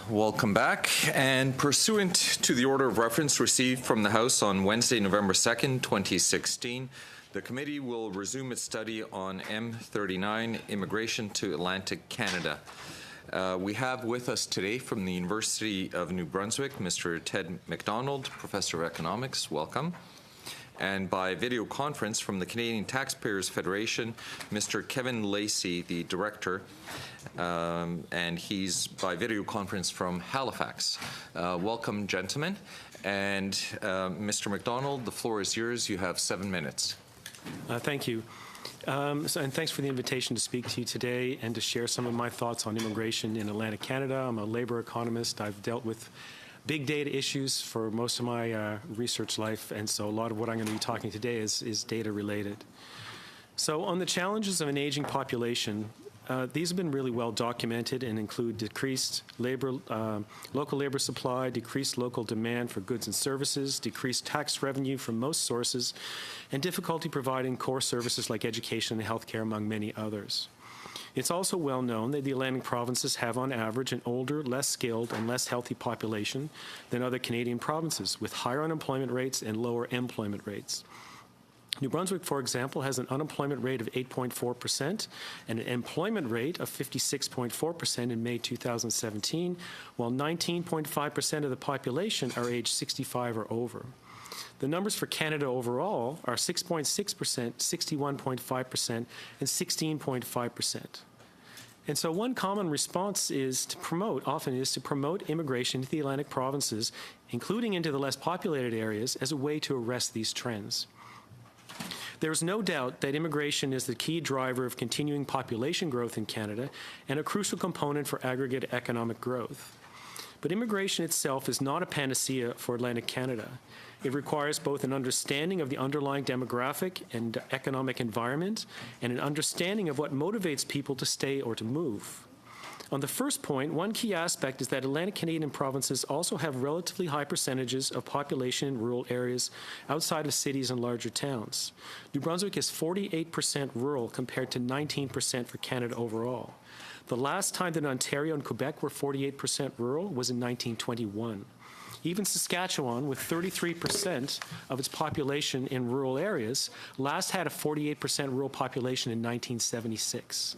welcome back. And pursuant to the order of reference received from the House on Wednesday, November 2nd, 2016, the committee will resume its study on M39, Immigration to Atlantic Canada. We have with us today from the University of New Brunswick, Mr. Ted McDonald, Professor of Economics. Welcome. And by video conference from the Canadian Taxpayers Federation, Mr. Kevin Lacey, the Director, and he's by video conference from Halifax. Welcome, gentlemen. And Mr. McDonald, the floor is yours. You have 7 minutes. Thank you. And thanks for the invitation to speak to you today and to share some of my thoughts on immigration in Atlantic Canada. I'm a labor economist. I've dealt with big data issues for most of my research life, and so a lot of what I'm going to be talking today is data related. So on the challenges of an aging population, these have been really well documented and include decreased local labor supply, decreased local demand for goods and services, decreased tax revenue from most sources, and difficulty providing core services like education and healthcare, among many others. It's also well known that the Atlantic provinces have, on average, an older, less skilled, and less healthy population than other Canadian provinces, with higher unemployment rates and lower employment rates. New Brunswick, for example, has an unemployment rate of 8.4% and an employment rate of 56.4% in May 2017, while 19.5% of the population are aged 65 or over. The numbers for Canada overall are 6.6%, 61.5%, and 16.5%. And so one common response is to promote immigration to the Atlantic provinces, including into the less populated areas, as a way to arrest these trends. There is no doubt that immigration is the key driver of continuing population growth in Canada and a crucial component for aggregate economic growth. But immigration itself is not a panacea for Atlantic Canada. It requires both an understanding of the underlying demographic and economic environment and an understanding of what motivates people to stay or to move. On the first point, one key aspect is that Atlantic Canadian provinces also have relatively high percentages of population in rural areas outside of cities and larger towns. New Brunswick is 48% rural compared to 19% for Canada overall. The last time that Ontario and Quebec were 48% rural was in 1921. Even Saskatchewan, with 33% of its population in rural areas, last had a 48% rural population in 1976.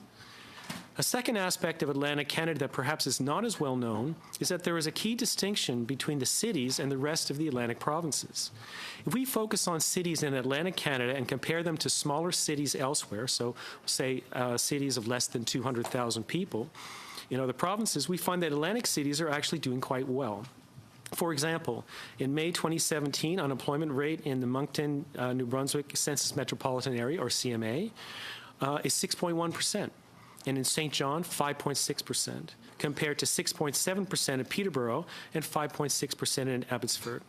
A second aspect of Atlantic Canada that perhaps is not as well known is that there is a key distinction between the cities and the rest of the Atlantic provinces. If we focus on cities in Atlantic Canada and compare them to smaller cities elsewhere, so say cities of less than 200,000 people in other provinces, we find that Atlantic cities are actually doing quite well. For example, in May 2017, unemployment rate in the Moncton, New Brunswick Census Metropolitan Area, or CMA, is 6.1%. And in St. John, 5.6%, compared to 6.7% in Peterborough and 5.6% in Abbotsford.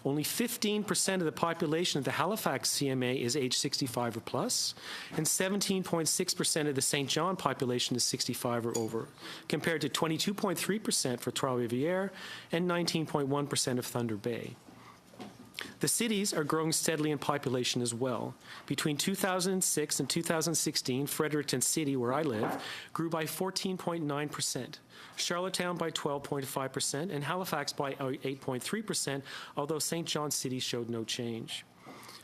Only 15% of the population of the Halifax CMA is age 65 or plus, and 17.6% of the St. John population is 65 or over, compared to 22.3% for Trois-Rivières and 19.1% of Thunder Bay. The cities are growing steadily in population as well. Between 2006 and 2016, Fredericton City, where I live, grew by 14.9%, Charlottetown by 12.5%, and Halifax by 8.3%, although St. John City showed no change.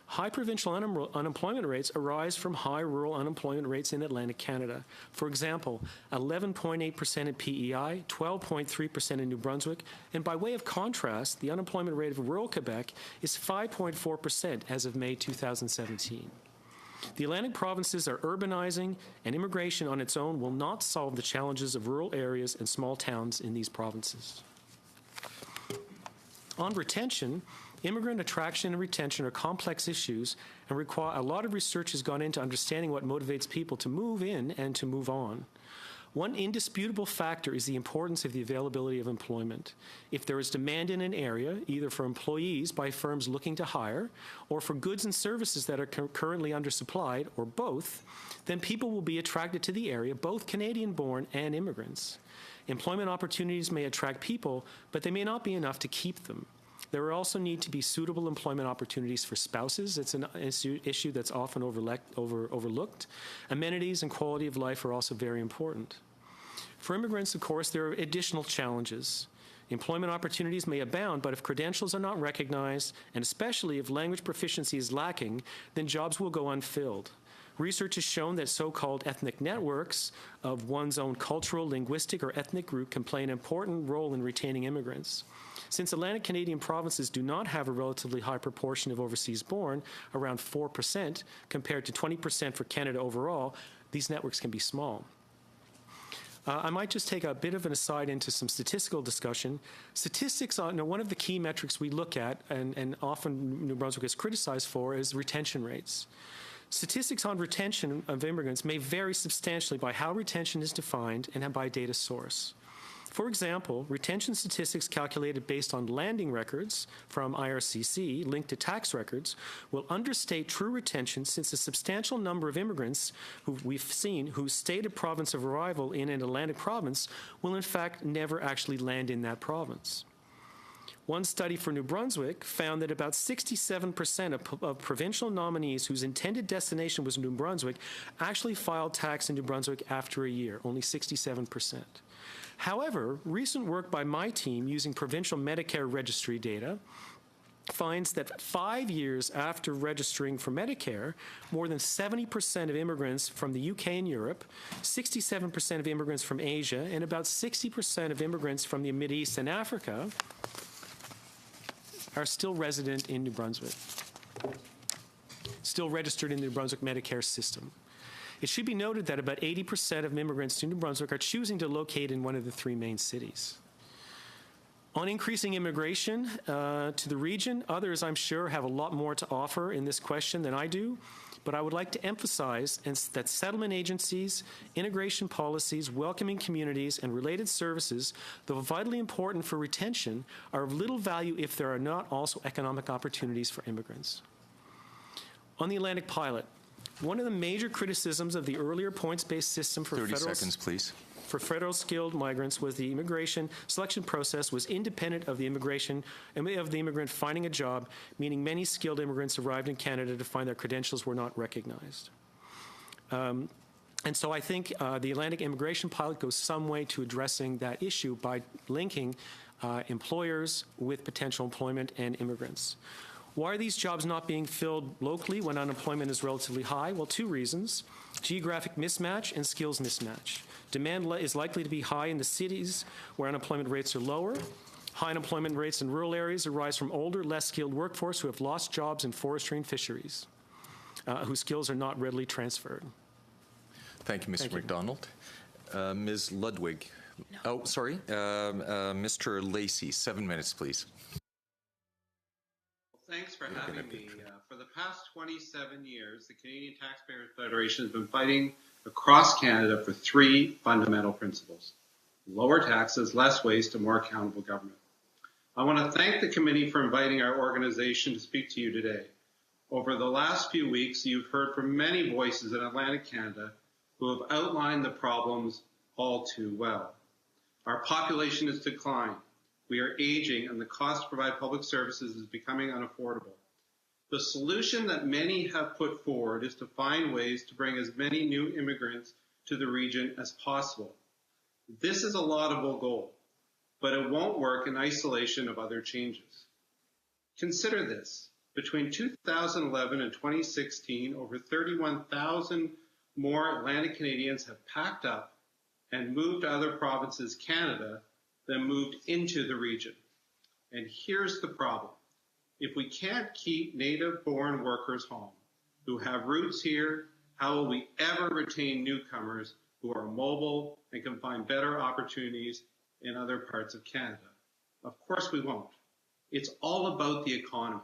High provincial unemployment rates arise from high rural unemployment rates in Atlantic Canada. For example, 11.8% in PEI, 12.3% in New Brunswick, and by way of contrast, the unemployment rate of rural Quebec is 5.4% as of May 2017. The Atlantic provinces are urbanizing, and immigration on its own will not solve the challenges of rural areas and small towns in these provinces. On retention, immigrant attraction and retention are complex issues and require a lot of research has gone into understanding what motivates people to move in and to move on. One indisputable factor is the importance of the availability of employment. If there is demand in an area, either for employees by firms looking to hire, or for goods and services that are currently undersupplied, or both, then people will be attracted to the area, both Canadian-born and immigrants. Employment opportunities may attract people, but they may not be enough to keep them. There will also need to be suitable employment opportunities for spouses. It's an issue that's often overlooked. Amenities and quality of life are also very important. For immigrants, of course, there are additional challenges. Employment opportunities may abound, but if credentials are not recognized, and especially if language proficiency is lacking, then jobs will go unfilled. Research has shown that so-called ethnic networks of one's own cultural, linguistic, or ethnic group can play an important role in retaining immigrants. Since Atlantic Canadian provinces do not have a relatively high proportion of overseas born, around 4% compared to 20% for Canada overall, these networks can be small. I might just take a bit of an aside into some statistical discussion. Statistics are one of the key metrics we look at, and often New Brunswick is criticized for, is retention rates. Statistics on retention of immigrants may vary substantially by how retention is defined and by data source. For example, retention statistics calculated based on landing records from IRCC linked to tax records will understate true retention, since a substantial number of immigrants who we've seen whose stated province of arrival in an Atlantic province will in fact never actually land in that province. One study for New Brunswick found that about 67% of provincial nominees whose intended destination was New Brunswick actually filed tax in New Brunswick after a year, only 67%. However, recent work by my team using provincial Medicare registry data finds that 5 years after registering for Medicare, more than 70% of immigrants from the UK and Europe, 67% of immigrants from Asia, and about 60% of immigrants from the Mideast and Africa are still resident in New Brunswick, still registered in the New Brunswick Medicare system. It should be noted that about 80% of immigrants to New Brunswick are choosing to locate in one of the three main cities. On increasing immigration to the region, others, I'm sure, have a lot more to offer in this question than I do, but I would like to emphasize that settlement agencies, integration policies, welcoming communities, and related services, though vitally important for retention, are of little value if there are not also economic opportunities for immigrants. On the Atlantic Pilot, one of the major criticisms of the earlier points-based system for 30 seconds, please. For federal skilled migrants was the immigration selection process was independent of the immigrant finding a job, meaning many skilled immigrants arrived in Canada to find their credentials were not recognized. And so I think the Atlantic Immigration Pilot goes some way to addressing that issue by linking employers with potential employment and immigrants. Why are these jobs not being filled locally when unemployment is relatively high? Well, two reasons: geographic mismatch and skills mismatch. Demand is likely to be high in the cities where unemployment rates are lower. High unemployment rates in rural areas arise from older, less skilled workforce who have lost jobs in forestry and fisheries, whose skills are not readily transferred. Thank you, Mr. MacDonald. Ms. Ludwig. No. Oh, sorry. Mr. Lacey, 7 minutes, please. Thanks for having me. For the past 27 years, the Canadian Taxpayers Federation has been fighting across Canada for three fundamental principles: lower taxes, less waste, and more accountable government. I want to thank the committee for inviting our organization to speak to you today. Over the last few weeks, you've heard from many voices in Atlantic Canada who have outlined the problems all too well. Our population has declined. We are aging, and the cost to provide public services is becoming unaffordable. The solution that many have put forward is to find ways to bring as many new immigrants to the region as possible. This is a laudable goal, but it won't work in isolation of other changes. Consider this. Between 2011 and 2016, over 31,000 more Atlantic Canadians have packed up and moved to other provinces, Canada, than moved into the region. And here's the problem. If we can't keep native-born workers home who have roots here, how will we ever retain newcomers who are mobile and can find better opportunities in other parts of Canada? Of course we won't. It's all about the economy.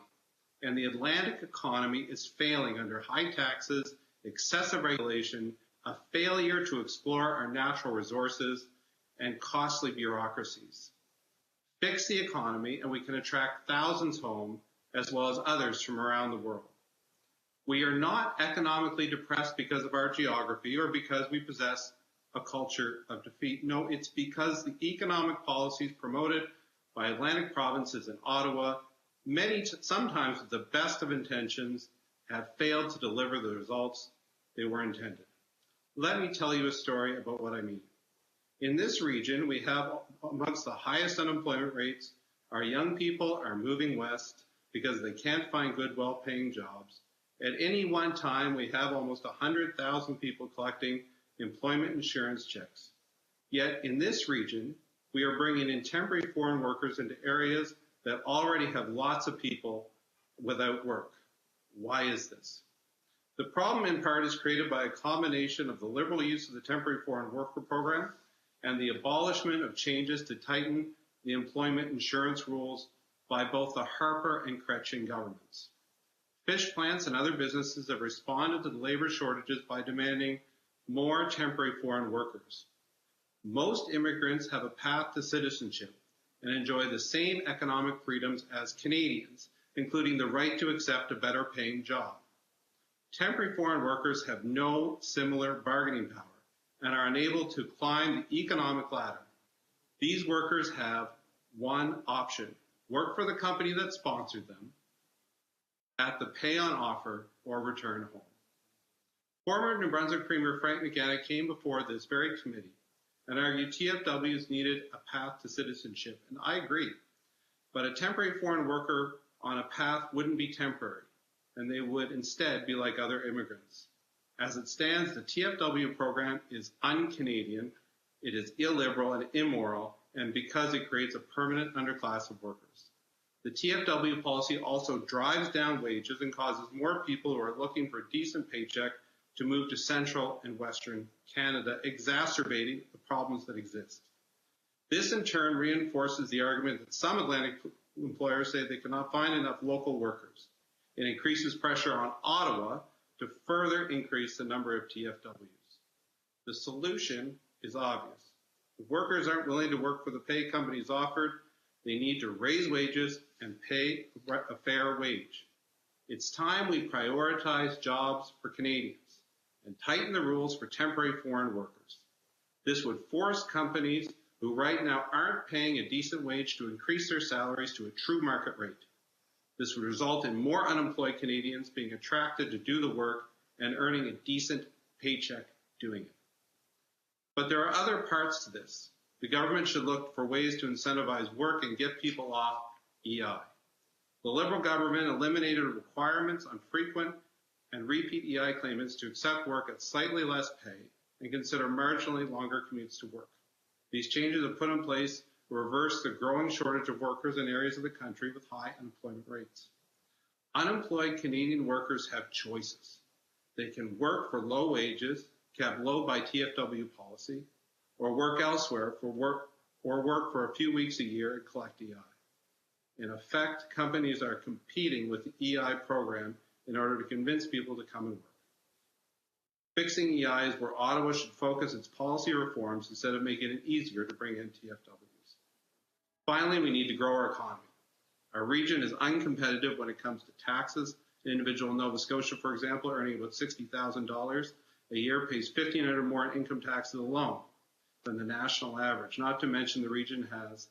And the Atlantic economy is failing under high taxes, excessive regulation, a failure to explore our natural resources, and costly bureaucracies. Fix the economy and we can attract thousands home as well as others from around the world. We are not economically depressed because of our geography or because we possess a culture of defeat. No, it's because the economic policies promoted by Atlantic provinces in Ottawa, sometimes with the best of intentions, have failed to deliver the results they were intended. Let me tell you a story about what I mean. In this region, we have amongst the highest unemployment rates. Our young people are moving west because they can't find good, well-paying jobs. At any one time, we have almost 100,000 people collecting employment insurance checks. Yet in this region, we are bringing in temporary foreign workers into areas that already have lots of people without work. Why is this? The problem in part is created by a combination of the liberal use of the temporary foreign worker program and the abolishment of changes to tighten the employment insurance rules by both the Harper and Chrétien governments. Fish plants and other businesses have responded to the labor shortages by demanding more temporary foreign workers. Most immigrants have a path to citizenship and enjoy the same economic freedoms as Canadians, including the right to accept a better paying job. Temporary foreign workers have no similar bargaining power and are unable to climb the economic ladder. These workers have one option: work for the company that sponsored them at the pay on offer or return home. Former New Brunswick Premier Frank McKenna came before this very committee and argued TFWs needed a path to citizenship, and I agree. But a temporary foreign worker on a path wouldn't be temporary, and they would instead be like other immigrants. As it stands, the TFW program is un-Canadian, it is illiberal and immoral, and because it creates a permanent underclass of workers. The TFW policy also drives down wages and causes more people who are looking for a decent paycheck to move to central and western Canada, exacerbating the problems that exist. This in turn reinforces the argument that some Atlantic employers say they cannot find enough local workers. It increases pressure on Ottawa to further increase the number of TFWs. The solution is obvious. If workers aren't willing to work for the pay companies offered, they need to raise wages and pay a fair wage. It's time we prioritize jobs for Canadians and tighten the rules for temporary foreign workers. This would force companies who right now aren't paying a decent wage to increase their salaries to a true market rate. This would result in more unemployed Canadians being attracted to do the work and earning a decent paycheck doing it. But there are other parts to this. The government should look for ways to incentivize work and get people off EI. The Liberal government eliminated requirements on frequent and repeat EI claimants to accept work at slightly less pay and consider marginally longer commutes to work. These changes have put in place to reverse the growing shortage of workers in areas of the country with high unemployment rates. Unemployed Canadian workers have choices. They can work for low wages, kept low by TFW policy, or work elsewhere for work for a few weeks a year and collect EI. In effect, companies are competing with the EI program in order to convince people to come and work. Fixing EI is where Ottawa should focus its policy reforms instead of making it easier to bring in TFWs. Finally, we need to grow our economy. Our region is uncompetitive when it comes to taxes. An individual in Nova Scotia, for example, earning about $60,000 a year pays $1,500 more in income taxes alone than the national average, not to mention the region has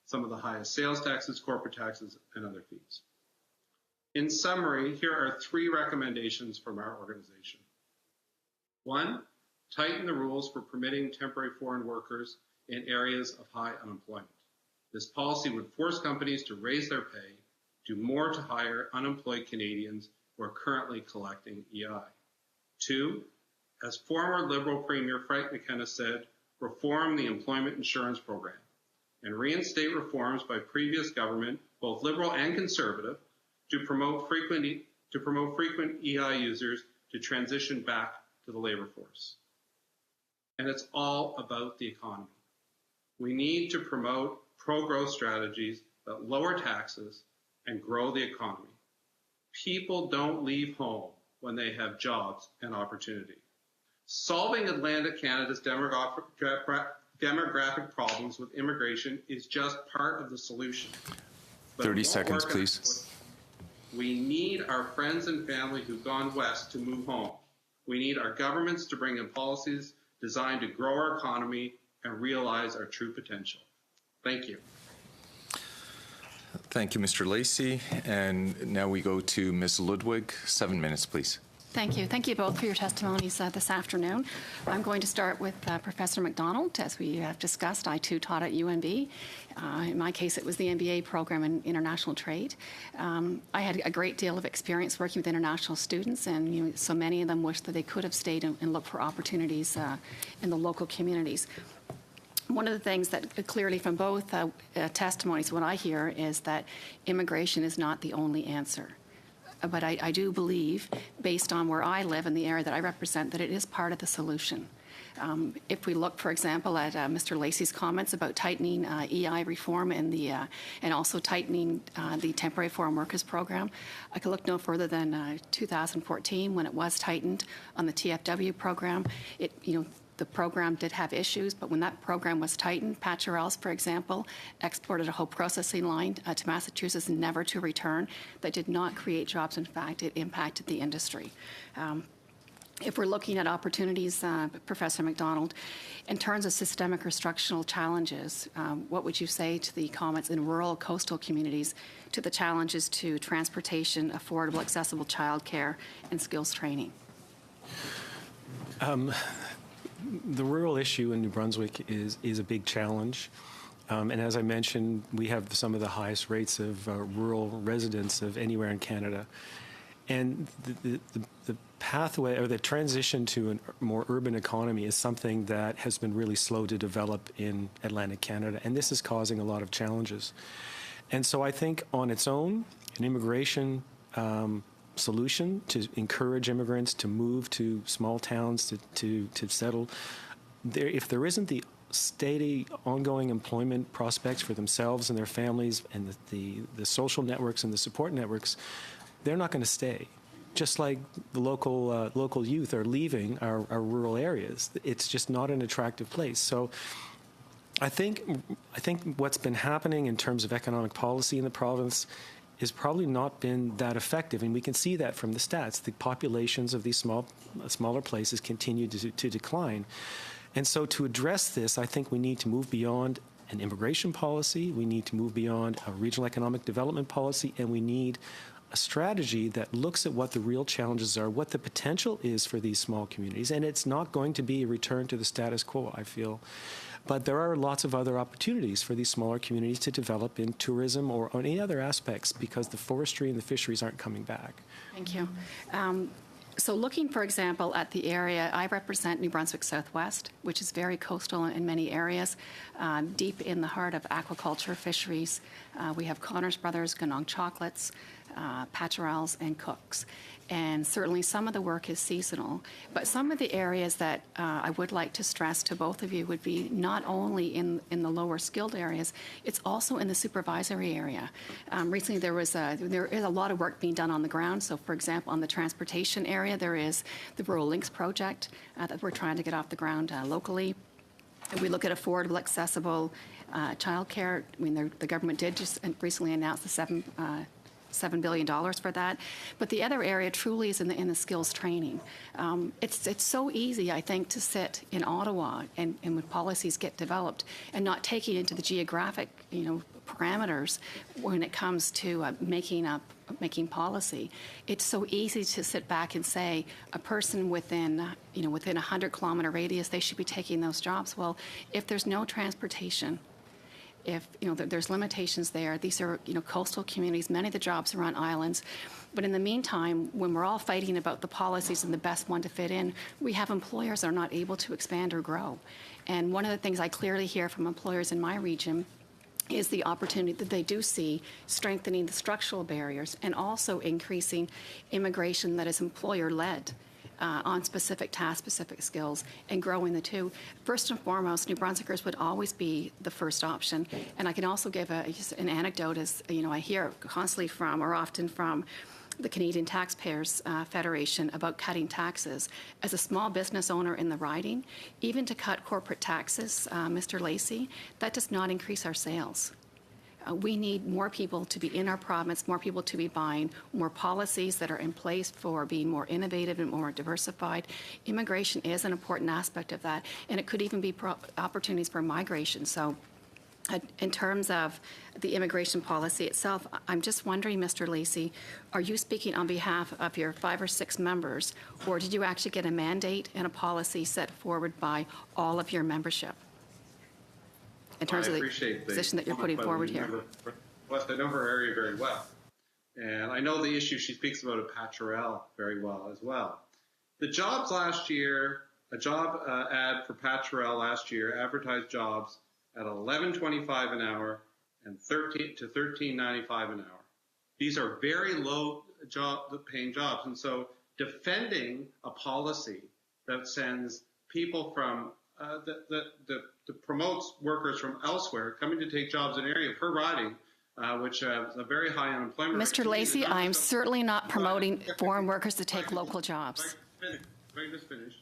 some of the highest sales taxes, corporate taxes, and other fees. In summary, here are 3 recommendations from our organization. 1, tighten the rules for permitting temporary foreign workers in areas of high unemployment. This policy would force companies to raise their pay, do more to hire unemployed Canadians who are currently collecting EI. 2, as former Liberal Premier Frank McKenna said, reform the employment insurance program and reinstate reforms by previous government, both Liberal and Conservative, to promote frequent EI users to transition back to the labor force. And it's all about the economy. We need to promote pro-growth strategies that lower taxes and grow the economy. People don't leave home when they have jobs and opportunity. Solving Atlantic Canada's demographic problems with immigration is just part of the solution. But 30 seconds, please. We need our friends and family who've gone west to move home. We need our governments to bring in policies designed to grow our economy and realize our true potential. Thank you. Thank you, Mr. Lacey. And now we go to Ms. Ludwig. 7 minutes, please. Thank you. Thank you both for your testimonies this afternoon. I'm going to start with Professor McDonald. As we have discussed, I too taught at UNB. In my case, it was the MBA program in international trade. I had a great deal of experience working with international students, and so many of them wished that they could have stayed and looked for opportunities in the local communities. One of the things that clearly from both testimonies, what I hear is that immigration is not the only answer. But I do believe, based on where I live and the area that I represent, that it is part of the solution. If we look, for example, at Mr. Lacey's comments about tightening EI reform and also tightening the temporary foreign workers program, I could look no further than 2014 when it was tightened on the TFW program. The program did have issues, but when that program was tightened, Patcherels, for example, exported a whole processing line to Massachusetts, never to return. That did not create jobs. In fact, it impacted the industry. If we're looking at opportunities, Professor McDonald, in terms of systemic or structural challenges, what would you say to the comments in rural coastal communities to the challenges to transportation, affordable, accessible childcare, and skills training? The rural issue in New Brunswick is a big challenge. And as I mentioned, we have some of the highest rates of rural residents of anywhere in Canada. And the pathway or the transition to a more urban economy is something that has been really slow to develop in Atlantic Canada. And this is causing a lot of challenges. And so I think on its own, an immigration solution to encourage immigrants to move to small towns to settle. If there isn't the steady ongoing employment prospects for themselves and their families and the social networks and the support networks, they're not going to stay. Just like the local youth are leaving our rural areas. It's just not an attractive place. So I think what's been happening in terms of economic policy in the province has probably not been that effective, and we can see that from the stats. The populations of these smaller places continue to decline. And so to address this, I think we need to move beyond an immigration policy, we need to move beyond a regional economic development policy, and we need a strategy that looks at what the real challenges are, what the potential is for these small communities. And it's not going to be a return to the status quo, I feel. But there are lots of other opportunities for these smaller communities to develop in tourism or on any other aspects because the forestry and the fisheries aren't coming back. Thank you. So looking, for example, at the area, I represent New Brunswick Southwest, which is very coastal in many areas, deep in the heart of aquaculture, fisheries. We have Connors Brothers, Ganong Chocolates, Patcherels, and Cooks. And certainly some of the work is seasonal. But some of the areas that I would like to stress to both of you would be not only in the lower skilled areas, it's also in the supervisory area. Recently there is a lot of work being done on the ground. So for example, on the transportation area, there is the Rural Links project that we're trying to get off the ground locally. If we look at affordable, accessible childcare, I mean, the government did just recently announce the $7 billion for that. But the other area truly is in the skills training. It's so easy, I think, to sit in Ottawa and when policies get developed and not taking into the geographic, parameters when it comes to making policy. It's so easy to sit back and say a person within a 100-kilometer radius, they should be taking those jobs. Well, if there's no transportation, if there's limitations there, these are coastal communities. Many of the jobs are on islands, but in the meantime, when we're all fighting about the policies and the best one to fit in, we have employers that are not able to expand or grow. And one of the things I clearly hear from employers in my region is the opportunity that they do see strengthening the structural barriers and also increasing immigration that is employer-led. On specific tasks, specific skills, and growing the two. First and foremost, New Brunswickers would always be the first option. And I can also give an anecdote, as I hear constantly often from the Canadian Taxpayers Federation about cutting taxes. As a small business owner in the riding, even to cut corporate taxes, Mr. Lacey, that does not increase our sales. We need more people to be in our province, more people to be buying, more policies that are in place for being more innovative and more diversified. Immigration is an important aspect of that, and it could even be opportunities for migration. So In terms of the immigration policy itself, I'm just wondering, Mr. Lacey, are you speaking on behalf of your 5 or 6 members, or did you actually get a mandate and a policy set forward by all of your membership? In terms of the position that you're putting forward here. West, I know her area very well. And I know the issue she speaks about at Paturel very well as well. The jobs last year, a job ad for Paturel last year advertised jobs at $11.25 an hour and $13 to $13.95 an hour. These are very low paying jobs. And so defending a policy that sends people from, that promotes workers from elsewhere coming to take jobs in an area of her riding, which has a very high unemployment rate. Mr. Lacey, I'm certainly not promoting foreign workers to take local jobs. If I can just finish,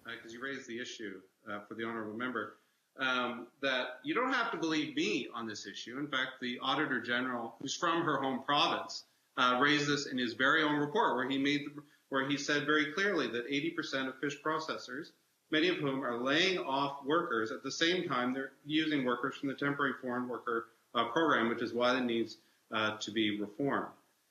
because you raised the issue for the honourable member. That you don't have to believe me on this issue. In fact, the Auditor General, who's from her home province, raised this in his very own report, where he said very clearly that 80% of fish processors, many of whom are laying off workers at the same time they're using workers from the temporary foreign worker program, which is why it needs to be reformed.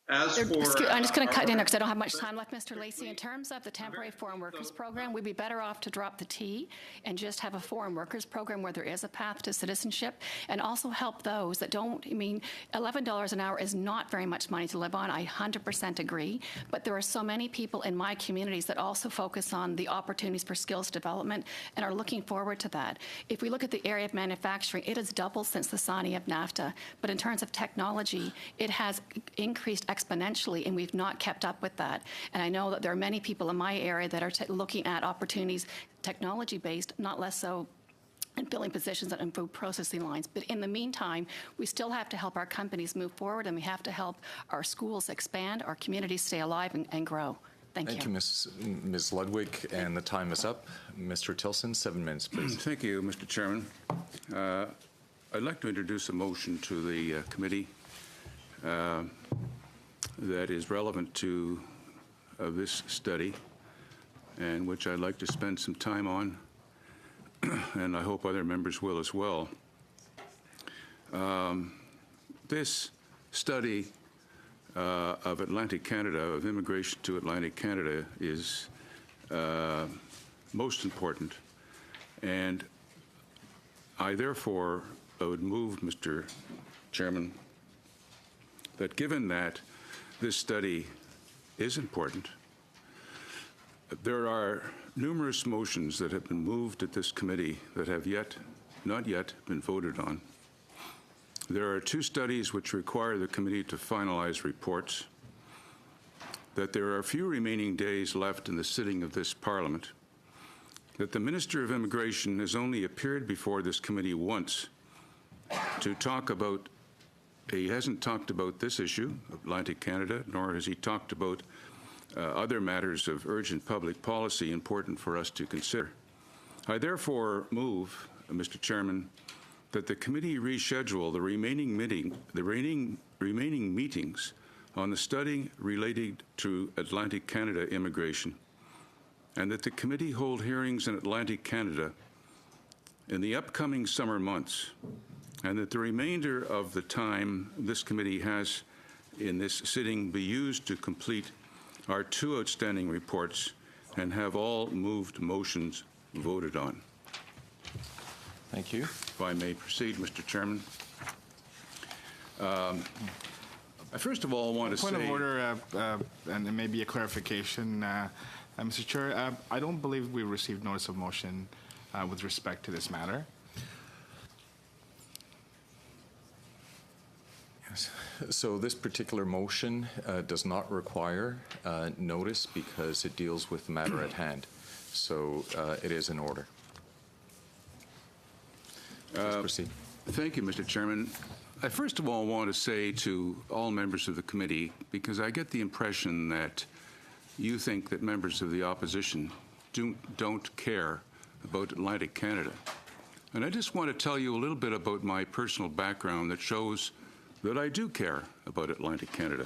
As for, I'm just going to cut in because I don't have much time left, Mr. Lacey. In terms of the temporary foreign workers program, we'd be better off to drop the T and just have a foreign workers program where there is a path to citizenship, and also help those that don't. I mean, $11 an hour is not very much money to live on. I 100% agree. But there are so many people in my communities that also focus on the opportunities for skills development and are looking forward to that. If we look at the area of manufacturing, it has doubled since the signing of NAFTA. But in terms of technology, it has increased exponentially, and we've not kept up with that. And I know that there are many people in my area that are looking at opportunities, technology-based, not less so in filling positions in food processing lines. But in the meantime, we still have to help our companies move forward, and we have to help our schools expand, our communities stay alive and grow. Thank you. Thank you, Ms. Ludwig, and the time is up. Mr. Tilson, 7 minutes, please. Thank you, Mr. Chairman. I'd like to introduce a motion to the committee that is relevant to this study, and which I'd like to spend some time on, and I hope other members will as well. This study of Atlantic Canada, of immigration to Atlantic Canada, is most important, and I therefore would move, Mr. Chairman, that given that this study is important, there are numerous motions that have been moved at this committee that have not yet been voted on. There are 2 studies which require the committee to finalize reports, that there are a few remaining days left in the sitting of this Parliament, that the Minister of Immigration has only appeared before this committee once to talk about. He hasn't talked about this issue, Atlantic Canada, nor has he talked about other matters of urgent public policy important for us to consider. I therefore move, Mr. Chairman, that the committee reschedule the remaining meetings on the study related to Atlantic Canada immigration, and that the committee hold hearings in Atlantic Canada in the upcoming summer months, and that the remainder of the time this committee has in this sitting be used to complete our 2 outstanding reports and have all moved motions voted on. Thank you. If I may proceed, Mr. Chairman. I first of all want to say... Point of order, and maybe a clarification. Mr. Chair, I don't believe we received notice of motion with respect to this matter. So this particular motion does not require notice because it deals with the matter at hand. So it is in order. Please proceed. Thank you, Mr. Chairman. I first of all want to say to all members of the committee, because I get the impression that you think that members of the opposition don't care about Atlantic Canada. And I just want to tell you a little bit about my personal background that shows that I do care about Atlantic Canada.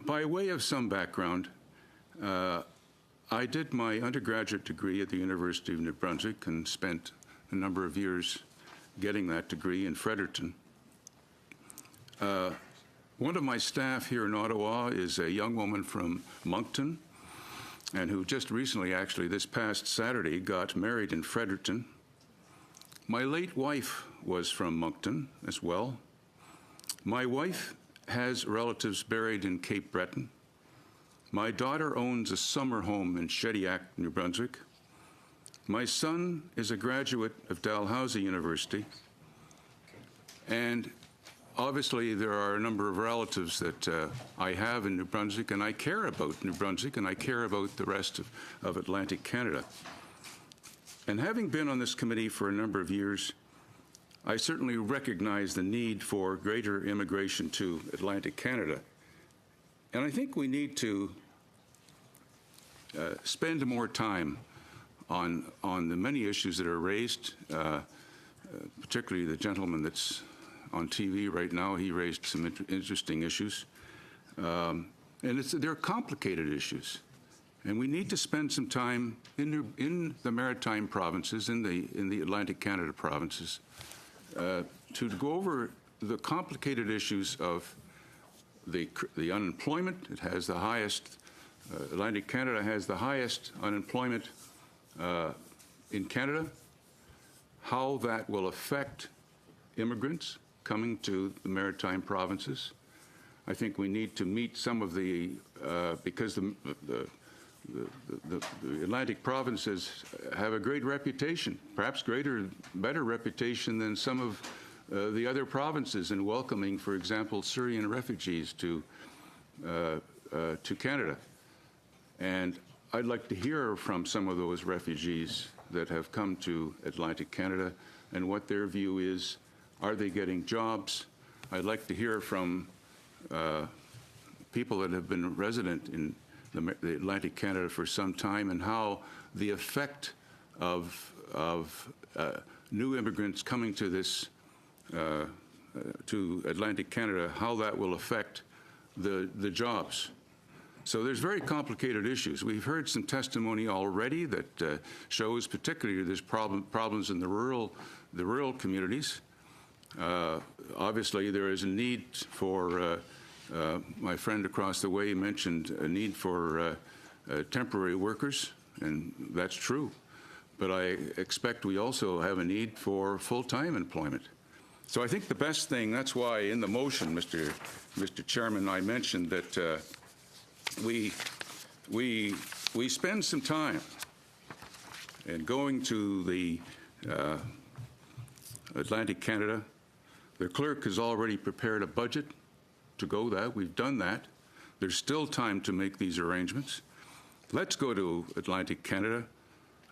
By way of some background, I did my undergraduate degree at the University of New Brunswick and spent a number of years getting that degree in Fredericton. One of my staff here in Ottawa is a young woman from Moncton, and who just recently, actually this past Saturday, got married in Fredericton. My late wife was from Moncton as well. My wife has relatives buried in Cape Breton. My daughter owns a summer home in Shediac, New Brunswick. My son is a graduate of Dalhousie University. And obviously, there are a number of relatives that I have in New Brunswick, and I care about New Brunswick, and I care about the rest of Atlantic Canada. And having been on this committee for a number of years, I certainly recognize the need for greater immigration to Atlantic Canada. And I think we need to spend more time on the many issues that are raised, particularly the gentleman that's on TV right now. He raised some interesting issues. And they're complicated issues. And we need to spend some time in the maritime provinces, in the Atlantic Canada provinces, to go over the complicated issues of the unemployment. It has the highest, Atlantic Canada has the highest unemployment in Canada, how that will affect immigrants coming to the maritime provinces. I think we need to meet some of the, because the Atlantic provinces have a great reputation, perhaps better reputation than some of the other provinces in welcoming, for example, Syrian refugees to Canada. And I'd like to hear from some of those refugees that have come to Atlantic Canada and what their view is. Are they getting jobs? I'd like to hear from people that have been resident in the Atlantic Canada for some time, and how the effect of new immigrants coming to this to Atlantic Canada, how that will affect the jobs. So there's very complicated issues. We've heard some testimony already that shows particularly there's problems in the rural communities. Obviously, there is a need for, my friend across the way mentioned a need for temporary workers, and that's true. But I expect we also have a need for full-time employment. So I think the best thing, that's why in the motion, Mr. Chairman, I mentioned that we spend some time in going to the Atlantic Canada. The clerk has already prepared a budget to go that. We've done that. There's still time to make these arrangements. Let's go to Atlantic Canada.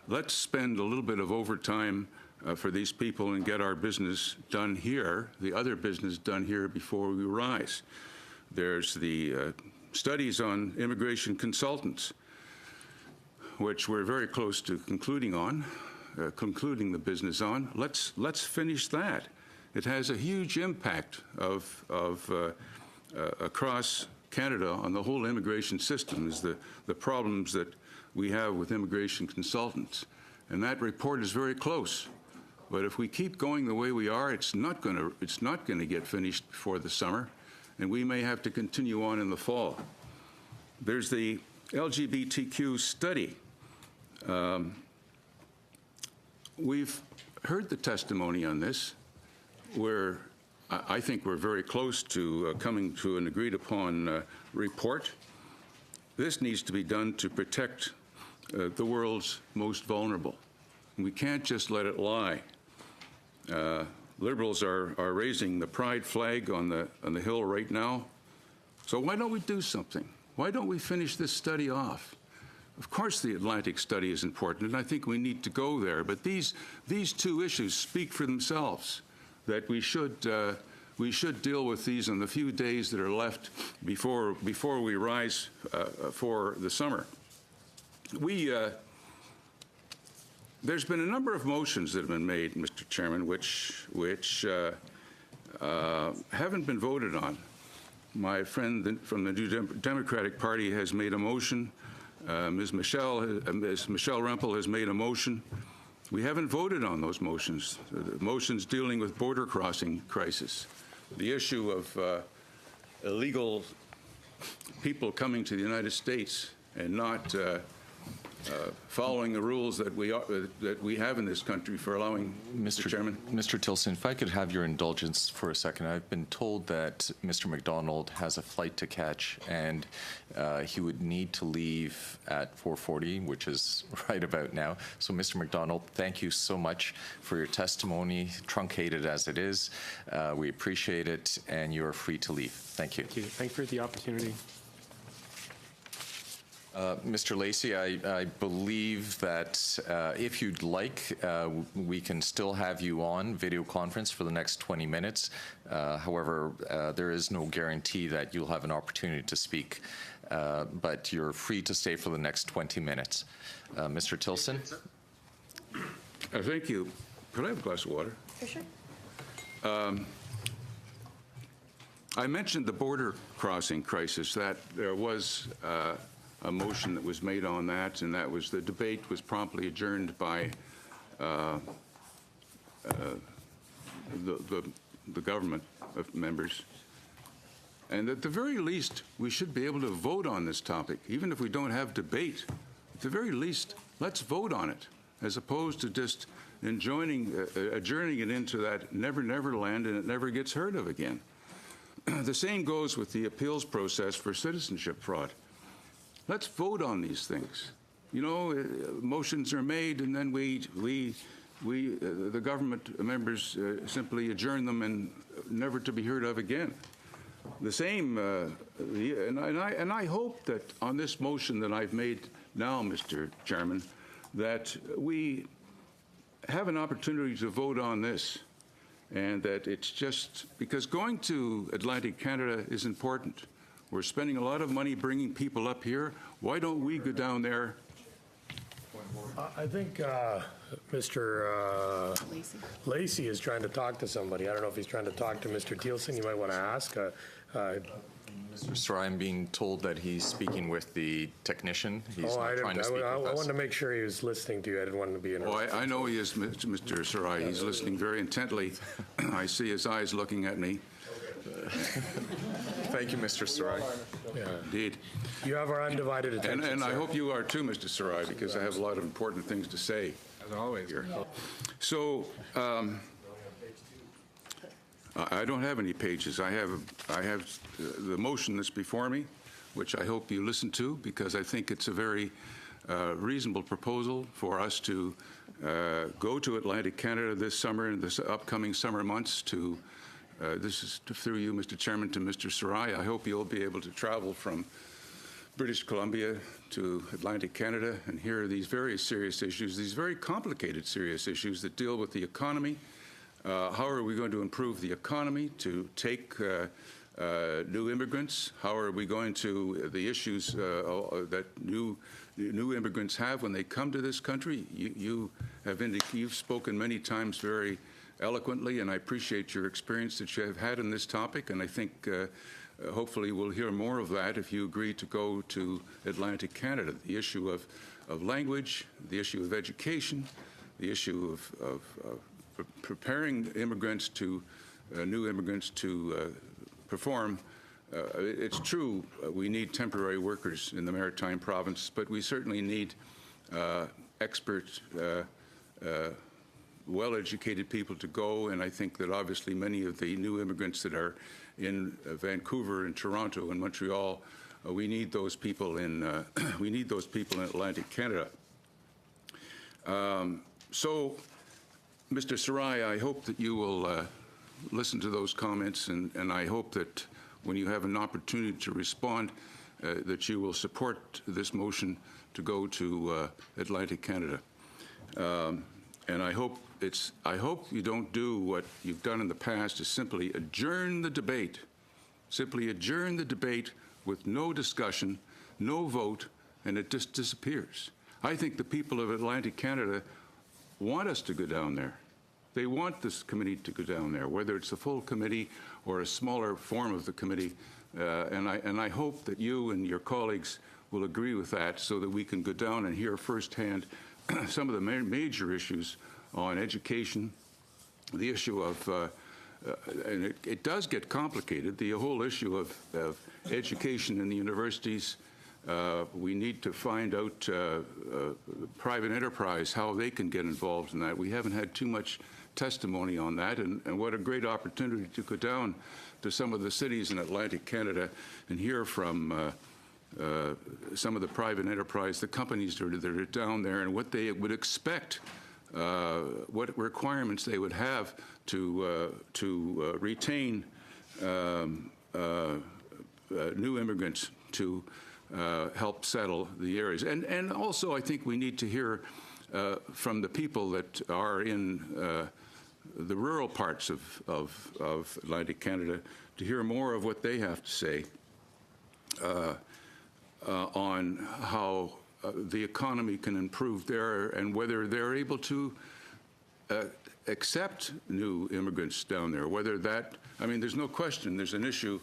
Let's spend a little bit of overtime for these people and get our business done here, the other business done here before we rise. There's the studies on immigration consultants, which we're very close to concluding the business on. Let's finish that. It has a huge impact across Canada on the whole immigration system, is the problems that we have with immigration consultants. And that report is very close. But if we keep going the way we are, it's not going to get finished before the summer, and we may have to continue on in the fall. There's the LGBTQ study. We've heard the testimony on this. I think we're very close to coming to an agreed upon report. This needs to be done to protect the world's most vulnerable. We can't just let it lie. Liberals are raising the pride flag on the Hill right now. So why don't we do something? Why don't we finish this study off? Of course the Atlantic study is important, and I think we need to go there. But these two issues speak for themselves, that we should deal with these in the few days that are left before we rise for the summer. There's been a number of motions that have been made, Mr. Chairman, which haven't been voted on. My friend from the New Democratic Party has made a motion. Ms. Michelle Rempel has made a motion. We haven't voted on those motions. The motions dealing with border crossing crisis, the issue of illegal people coming to the United States and not following the rules that we have in this country for allowing, Mr. Chairman. Mr. Tilson, if I could have your indulgence for a second. I've been told that Mr. McDonald has a flight to catch, and he would need to leave at 4:40, which is right about now. So, Mr. McDonald, thank you so much for your testimony, truncated as it is. We appreciate it, and you are free to leave. Thank you. Thank you. Thank you for the opportunity. Mr. Lacey, I believe that if you'd like, we can still have you on video conference for the next 20 minutes. However, there is no guarantee that you'll have an opportunity to speak, but you're free to stay for the next 20 minutes. Mr. Tilson? Thank you. Could I have a glass of water? For sure. I mentioned the border crossing crisis, that there was a motion that was made on that, and that was the debate was promptly adjourned by the government of members. And at the very least, we should be able to vote on this topic, even if we don't have debate. At the very least, let's vote on it, as opposed to just adjourning it into that never land and it never gets heard of again. The same goes with the appeals process for citizenship fraud. Let's vote on these things. You know, motions are made, and then the government members simply adjourn them and never to be heard of again. The same, and I hope that on this motion that I've made now, Mr. Chairman, that we have an opportunity to vote on this, and that it's just because going to Atlantic Canada is important. We're spending a lot of money bringing people up here. Why don't we go down there? I think Mr. Lacey is trying to talk to somebody. I don't know if he's trying to talk to Mr. Tilson. You might want to ask. Mr. Sarai, I'm being told that he's speaking with the technician. He's I not trying to speak with us. wanted to make sure he was listening to you. I didn't want to be interrupted. I know he is, Mr. Sarai. He's listening very intently. I see his eyes looking at me. Thank you, Mr. Sarai. Yeah. Indeed. You have our undivided attention. And I sir. hope you are too, Mr. Sarai, because I have a lot of important things to say. As always. Here. So I don't have any pages. I have the motion that's before me, which I hope you listen to, because I think it's a very reasonable proposal for us to go to Atlantic Canada this summer and this upcoming summer months to this is through you, Mr. Chairman, to Mr. Sarai. I hope you'll be able to travel from British Columbia to Atlantic Canada and hear these very serious issues, these very complicated serious issues that deal with the economy. How are we going to improve the economy to take new immigrants? How are we going to the issues that new immigrants have when they come to this country? You've spoken many times very eloquently, and I appreciate your experience that you have had in this topic, and I think hopefully we'll hear more of that if you agree to go to Atlantic Canada. The issue of language, the issue of education, the issue of preparing immigrants to new immigrants to perform. It's true we need temporary workers in the Maritime Province, but we certainly need expert, well-educated people to go, and I think that obviously many of the new immigrants that are in Vancouver and Toronto and Montreal, we need those people in Atlantic Canada. So, Mr. Sarai, I hope that you will listen to those comments, and I hope that when you have an opportunity to respond, that you will support this motion to go to Atlantic Canada. And I hope you don't do what you've done in the past, is simply adjourn the debate. Simply adjourn the debate with no discussion, no vote, and it just disappears. I think the people of Atlantic Canada want us to go down there. They want this committee to go down there, whether it's a full committee or a smaller form of the committee. And I hope that you and your colleagues will agree with that, so that we can go down and hear firsthand some of the major issues on education, the issue of, and it does get complicated, the whole issue of education in the universities. We need to find out private enterprise, how they can get involved in that. We haven't had too much testimony on that, and what a great opportunity to go down to some of the cities in Atlantic Canada and hear from some of the private enterprise, the companies that are down there, and what they would expect, what requirements they would have to retain new immigrants to help settle the areas. And also, I think we need to hear from the people that are in the rural parts of Atlantic Canada, to hear more of what they have to say on how the economy can improve there, and whether they're able to accept new immigrants down there. Whether that, I mean, there's no question there's an issue.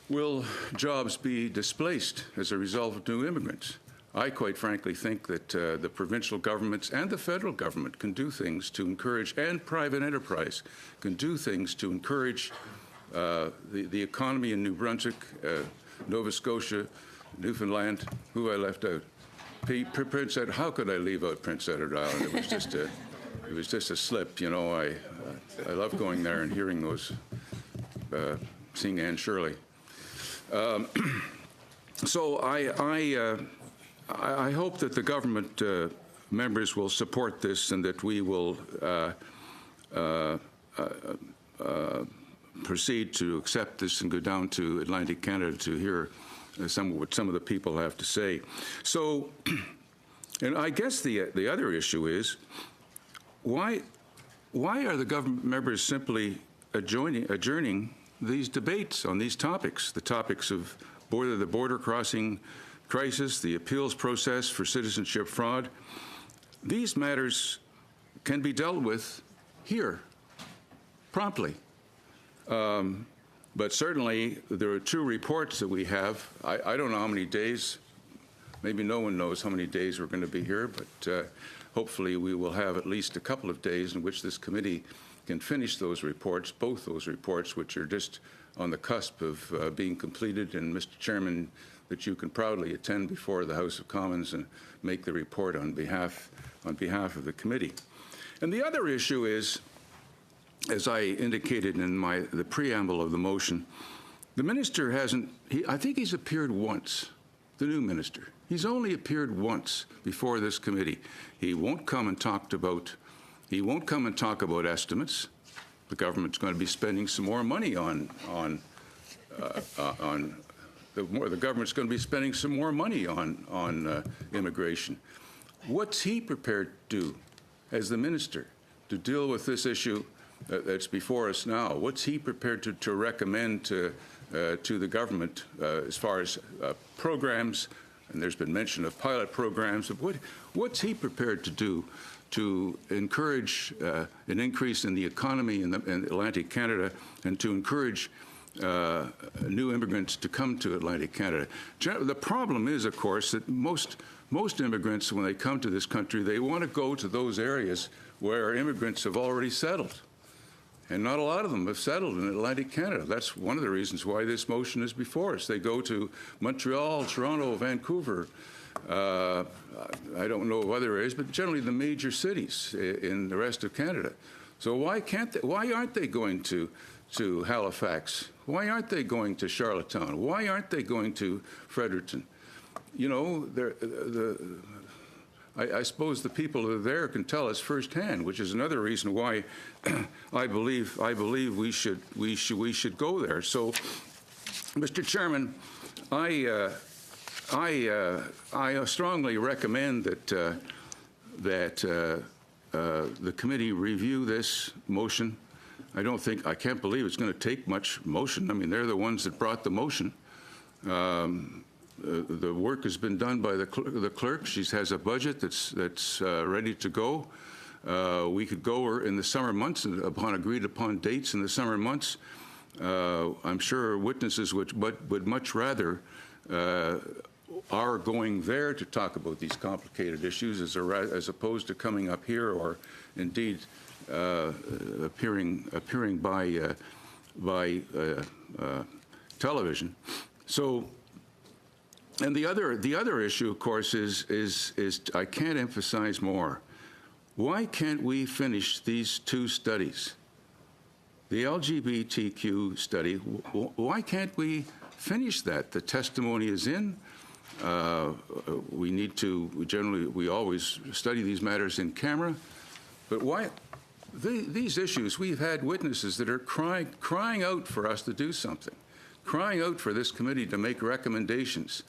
Will jobs be displaced as a result of new immigrants? I quite frankly think that the provincial governments and the federal government can do things to encourage, and private enterprise can do things to encourage the economy in New Brunswick, Nova Scotia, Newfoundland. Who I left out? Prince Edward. How could I leave out Prince Edward Island? It was just a slip, you know. I love going there and hearing those, seeing Anne Shirley. So I hope that the government members will support this, and that we will proceed to accept this and go down to Atlantic Canada to hear what some of the people have to say. So, and I guess the other issue is, why are the government members simply adjourning these debates on these topics, the topics of the border crossing crisis, the appeals process for citizenship fraud? These matters can be dealt with here, promptly. But certainly, there are two reports that we have. I don't know how many days, maybe no one knows how many days we're going to be here, but hopefully we will have at least a couple of days in which this committee can finish those reports, both those reports, which are just on the cusp of being completed. And Mr. Chairman, that you can proudly attend before the House of Commons and make the report on behalf of the committee. And the other issue is, as I indicated in the preamble of the motion, the minister hasn't, I think he's appeared once, the new minister. He's only appeared once before this committee. He won't come and talk about estimates. The government's going to be spending some more money the government's going to be spending some more money on immigration. What's he prepared to do as the minister to deal with this issue that's before us now? What's he prepared to recommend to the government as far as programs? And there's been mention of pilot programs. What's he prepared to do to encourage an increase in the economy in Atlantic Canada, and to encourage new immigrants to come to Atlantic Canada? The problem is, of course, that most immigrants, when they come to this country, they want to go to those areas where immigrants have already settled. And not a lot of them have settled in Atlantic Canada. That's one of the reasons why this motion is before us. They go to Montreal, Toronto, Vancouver. I don't know of other areas, but generally the major cities in the rest of Canada. So why aren't they going to Halifax? Why aren't they going to Charlottetown? Why aren't they going to Fredericton? You know, I suppose the people that are there can tell us firsthand, which is another reason why I believe we should go there. So, Mr. Chairman, I strongly recommend that the committee review this motion. I can't believe it's going to take much motion. I mean, they're the ones that brought the motion. The work has been done by the clerk. She has a budget that's ready to go. We could go in the summer months upon agreed upon dates in the summer months. I'm sure witnesses would much rather are going there to talk about these complicated issues as opposed to coming up here or indeed appearing by television. So, and the other issue, of course, is I can't emphasize more. Why can't we finish these two studies? The LGBTQ study, why can't we finish that? The testimony is in. We always study these matters in camera. But why, these issues, we've had witnesses that are crying out for us to do something, crying out for this committee to make recommendations,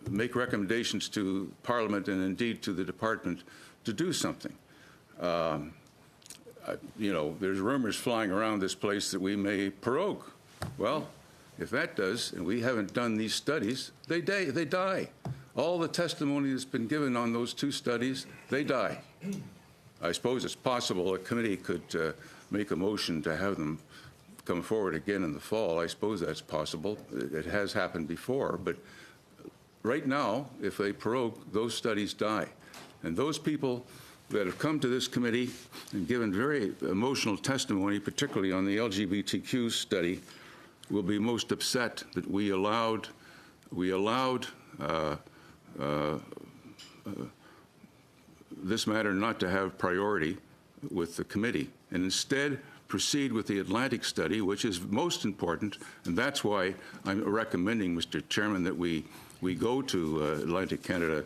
make recommendations to Parliament and indeed to the Department to do something. There's rumors flying around this place that we may prorogue. Well, if that does, and we haven't done these studies, they die. All the testimony that's been given on those two studies, they die. I suppose it's possible a committee could make a motion to have them come forward again in the fall. I suppose that's possible. It has happened before, but right now, if they prorogue, those studies die. And those people that have come to this committee and given very emotional testimony, particularly on the LGBTQ study, will be most upset that we allowed this matter not to have priority with the committee, and instead proceed with the Atlantic study, which is most important, and that's why I'm recommending, Mr. Chairman, that we go to Atlantic Canada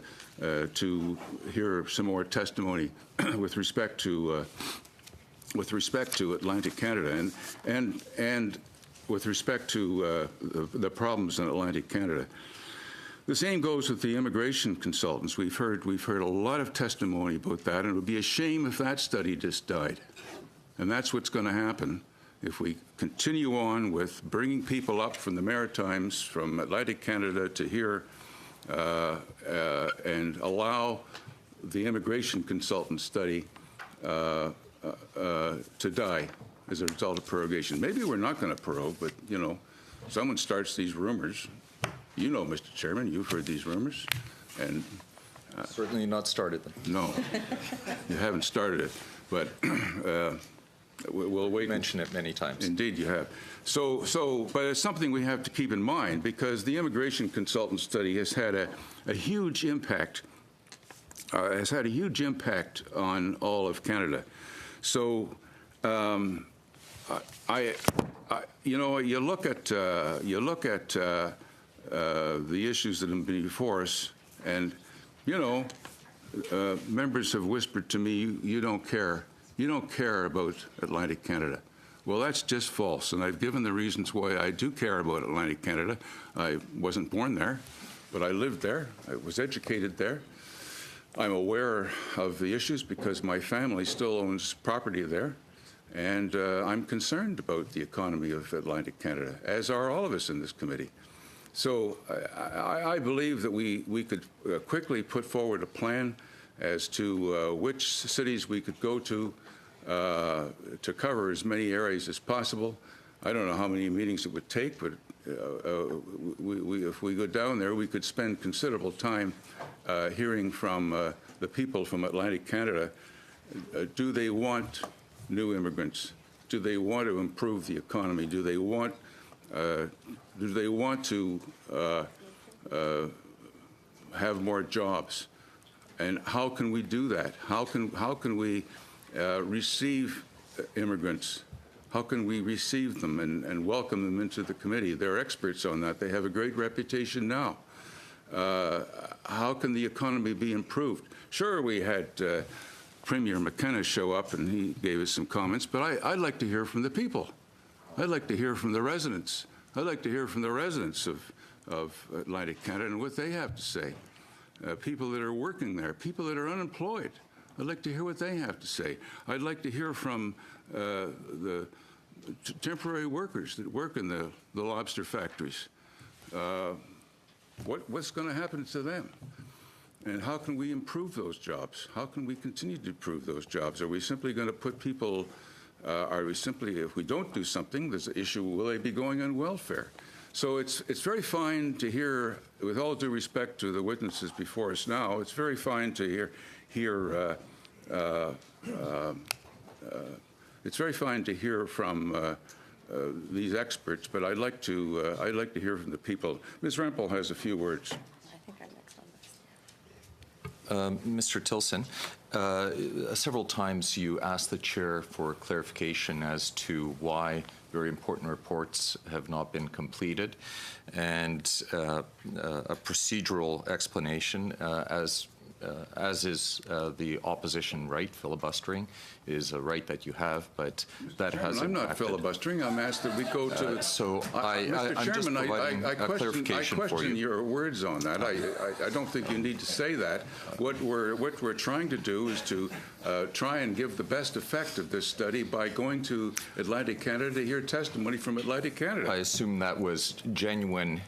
to hear some more testimony with respect to Atlantic Canada and with respect to the problems in Atlantic Canada. The same goes with the immigration consultants. We've heard a lot of testimony about that, and it would be a shame if that study just died. And that's what's going to happen if we continue on with bringing people up from the Maritimes, from Atlantic Canada to here, and allow the immigration consultant study to die as a result of prorogation. Maybe we're not going to prorogue, but, someone starts these rumors. Mr. Chairman, you've heard these rumors. And certainly not started them. No, you haven't started it. But we'll wait. You mentioned it many times. Indeed, you have. But it's something we have to keep in mind because the immigration consultant study has had a huge impact. On all of Canada. So, you look at the issues that have been before us, and members have whispered to me, you don't care. You don't care about Atlantic Canada. Well, that's just false, and I've given the reasons why I do care about Atlantic Canada. I wasn't born there, but I lived there. I was educated there. I'm aware of the issues because my family still owns property there, and I'm concerned about the economy of Atlantic Canada, as are all of us in this committee. So I believe that we could quickly put forward a plan as to which cities we could go to cover as many areas as possible. I don't know how many meetings it would take, but if we go down there, we could spend considerable time hearing from the people from Atlantic Canada. Do they want new immigrants? Do they want to improve the economy? Do they want to have more jobs? And how can we do that? How can we receive immigrants? How can we receive them and welcome them into the committee? They're experts on that. They have a great reputation now. How can the economy be improved? Sure, we had Premier McKenna show up and he gave us some comments, but I'd like to hear from the people. I'd like to hear from the residents. I'd like to hear from the residents of Atlantic Canada and what they have to say. People that are working there, people that are unemployed. I'd like to hear what they have to say. I'd like to hear from the temporary workers that work in the lobster factories. What's going to happen to them? And how can we improve those jobs? How can we continue to improve those jobs? Are we simply going to put people Are we simply, if we don't do something, there's an issue, will they be going on welfare? So it's very fine to hear, with all due respect to the witnesses before us now, it's very fine to it's very fine to hear from these experts, but I'd like to hear from the people. Ms. Rempel has a few words. I think I'm next on this. Mr. Tilson, several times you asked the chair for clarification as to why very important reports have not been completed, and a procedural explanation as is the opposition right. Filibustering is a right that you have, but that has I'm not impacted. filibustering. I'm asked that we go to. Mr. Mr. Chairman, I question your words on that. I don't think you need to say that. What we're trying to do is to try and give the best effect of this study by going to Atlantic Canada to hear testimony from Atlantic Canada. I assume that was genuine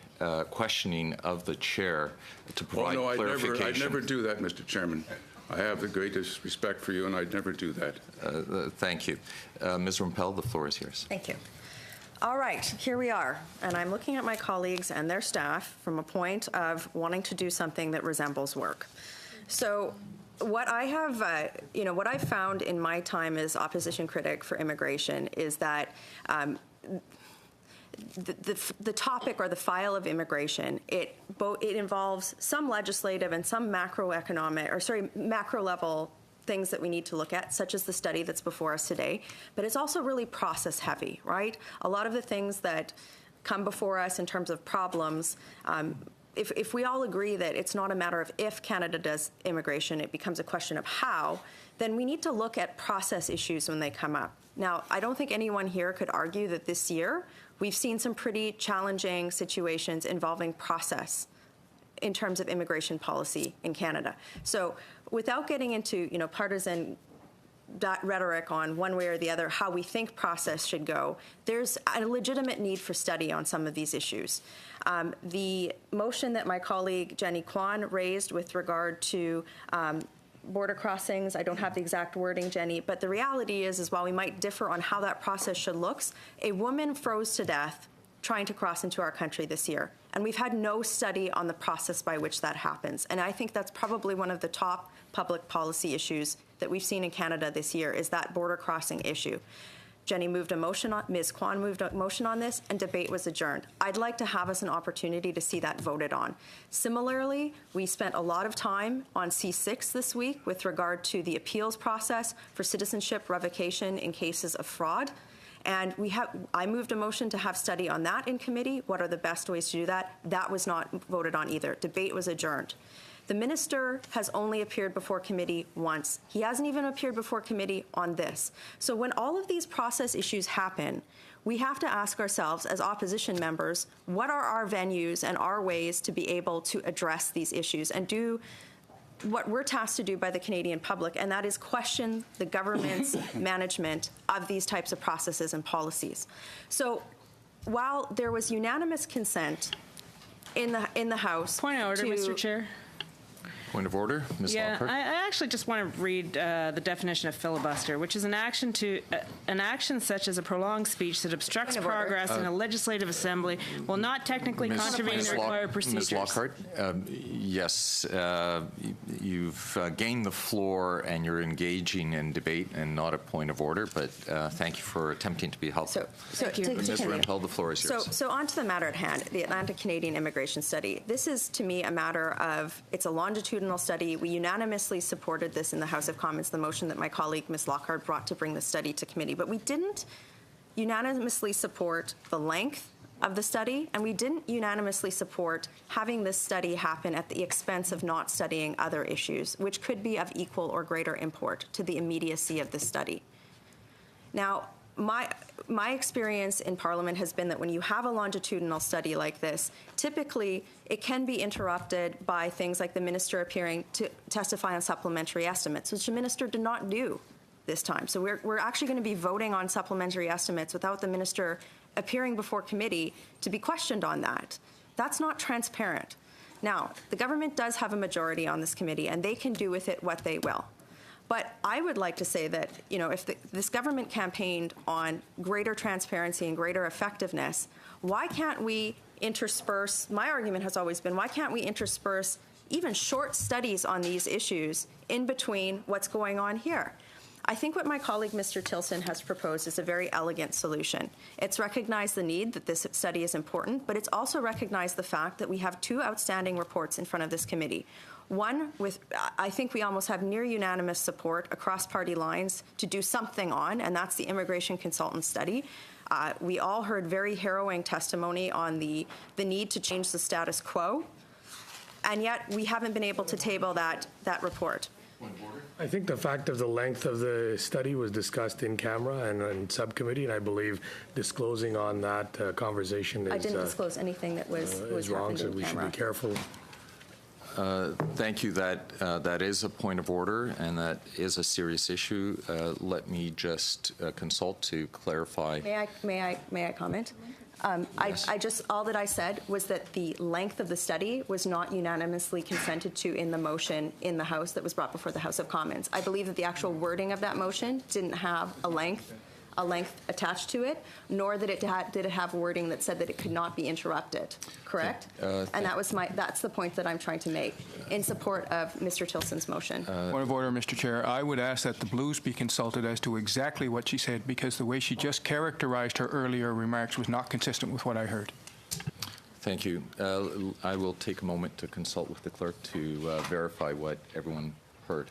questioning of the chair to provide clarification. I'd never do that, Mr. Chairman. I have the greatest respect for you, and I'd never do that. Thank you. Ms. Rempel, the floor is yours. Thank you. All right, here we are. And I'm looking at my colleagues and their staff from a point of wanting to do something that resembles work. So what I have, what I've found in my time as opposition critic for immigration is that the topic or the file of immigration, it involves some legislative and some macro level things that we need to look at, such as the study that's before us today. But it's also really process heavy, right? A lot of the things that come before us in terms of problems, if we all agree that it's not a matter of if Canada does immigration, it becomes a question of how, then we need to look at process issues when they come up. Now, I don't think anyone here could argue that this year we've seen some pretty challenging situations involving process in terms of immigration policy in Canada. So without getting into, partisan rhetoric on one way or the other, how we think process should go, there's a legitimate need for study on some of these issues. The motion that my colleague Jenny Kwan raised with regard to border crossings, I don't have the exact wording, Jenny, but the reality is while we might differ on how that process should look, a woman froze to death trying to cross into our country this year. And we've had no study on the process by which that happens. And I think that's probably one of the top public policy issues that we've seen in Canada this year is that border crossing issue. Jenny moved a motion on, Ms. Kwan moved a motion on this, and debate was adjourned. I'd like to have us an opportunity to see that voted on. Similarly, we spent a lot of time on C6 this week with regard to the appeals process for citizenship revocation in cases of fraud. And I moved a motion to have study on that in committee. What are the best ways to do that? That was not voted on either. Debate was adjourned. The minister has only appeared before committee once. He hasn't even appeared before committee on this. So when all of these process issues happen, we have to ask ourselves as opposition members, what are our venues and our ways to be able to address these issues and do what we're tasked to do by the Canadian public, and that is question the government's management of these types of processes and policies. So while there was unanimous consent in the House— Point of order, Mr. Chair. Point of order, Ms. Lockhart. I actually just want to read the definition of filibuster, which is an action such as a prolonged speech that obstructs progress in a legislative assembly while not technically contravening the required procedures. Ms. Lockhart, yes, you've gained the floor and you're engaging in debate and not a point of order, but thank you for attempting to be helpful. Thank you. Ms. Rempel, the floor is yours. So on to the matter at hand, the Atlantic Canadian Immigration Study. This is, to me, a matter of, it's a longitudinal study. We unanimously supported this in the House of Commons, the motion that my colleague Ms. Lockhart brought to bring the study to committee. But we didn't unanimously support the length of the study, and we didn't unanimously support having this study happen at the expense of not studying other issues, which could be of equal or greater import to the immediacy of the study. Now, my experience in Parliament has been that when you have a longitudinal study like this, typically it can be interrupted by things like the minister appearing to testify on supplementary estimates, which the minister did not do this time. So we're actually going to be voting on supplementary estimates without the minister appearing before committee to be questioned on that. That's not transparent. Now, the government does have a majority on this committee, and they can do with it what they will. But I would like to say that, if this government campaigned on greater transparency and greater effectiveness, why can't we intersperse, my argument has always been, why can't we intersperse even short studies on these issues in between what's going on here? I think what my colleague, Mr. Tilson, has proposed is a very elegant solution. It's recognized the need that this study is important, but it's also recognized the fact that we have two outstanding reports in front of this committee. One with, I think we almost have near unanimous support across party lines to do something on, and that's the immigration consultant study. We all heard very harrowing testimony on the need to change the status quo, and yet we haven't been able to table that report. I think the fact of the length of the study was discussed in camera and in subcommittee, and I believe disclosing on that conversation is... I didn't disclose anything that was wrong, happened so in we camera. should be careful. Thank you. That is a point of order, and that is a serious issue. Let me just consult to clarify. May I comment? Yes. I just, all that I said was that the length of the study was not unanimously consented to in the motion in the House that was brought before the House of Commons. I believe that the actual wording of that motion didn't have a length attached to it, nor that did it have wording that said that it could not be interrupted. Correct? And that's the point that I'm trying to make in support of Mr. Tilson's motion. Point of order, Mr. Chair. I would ask that the Blues be consulted as to exactly what she said, because the way she just characterized her earlier remarks was not consistent with what I heard. Thank you. I will take a moment to consult with the clerk to verify what everyone heard.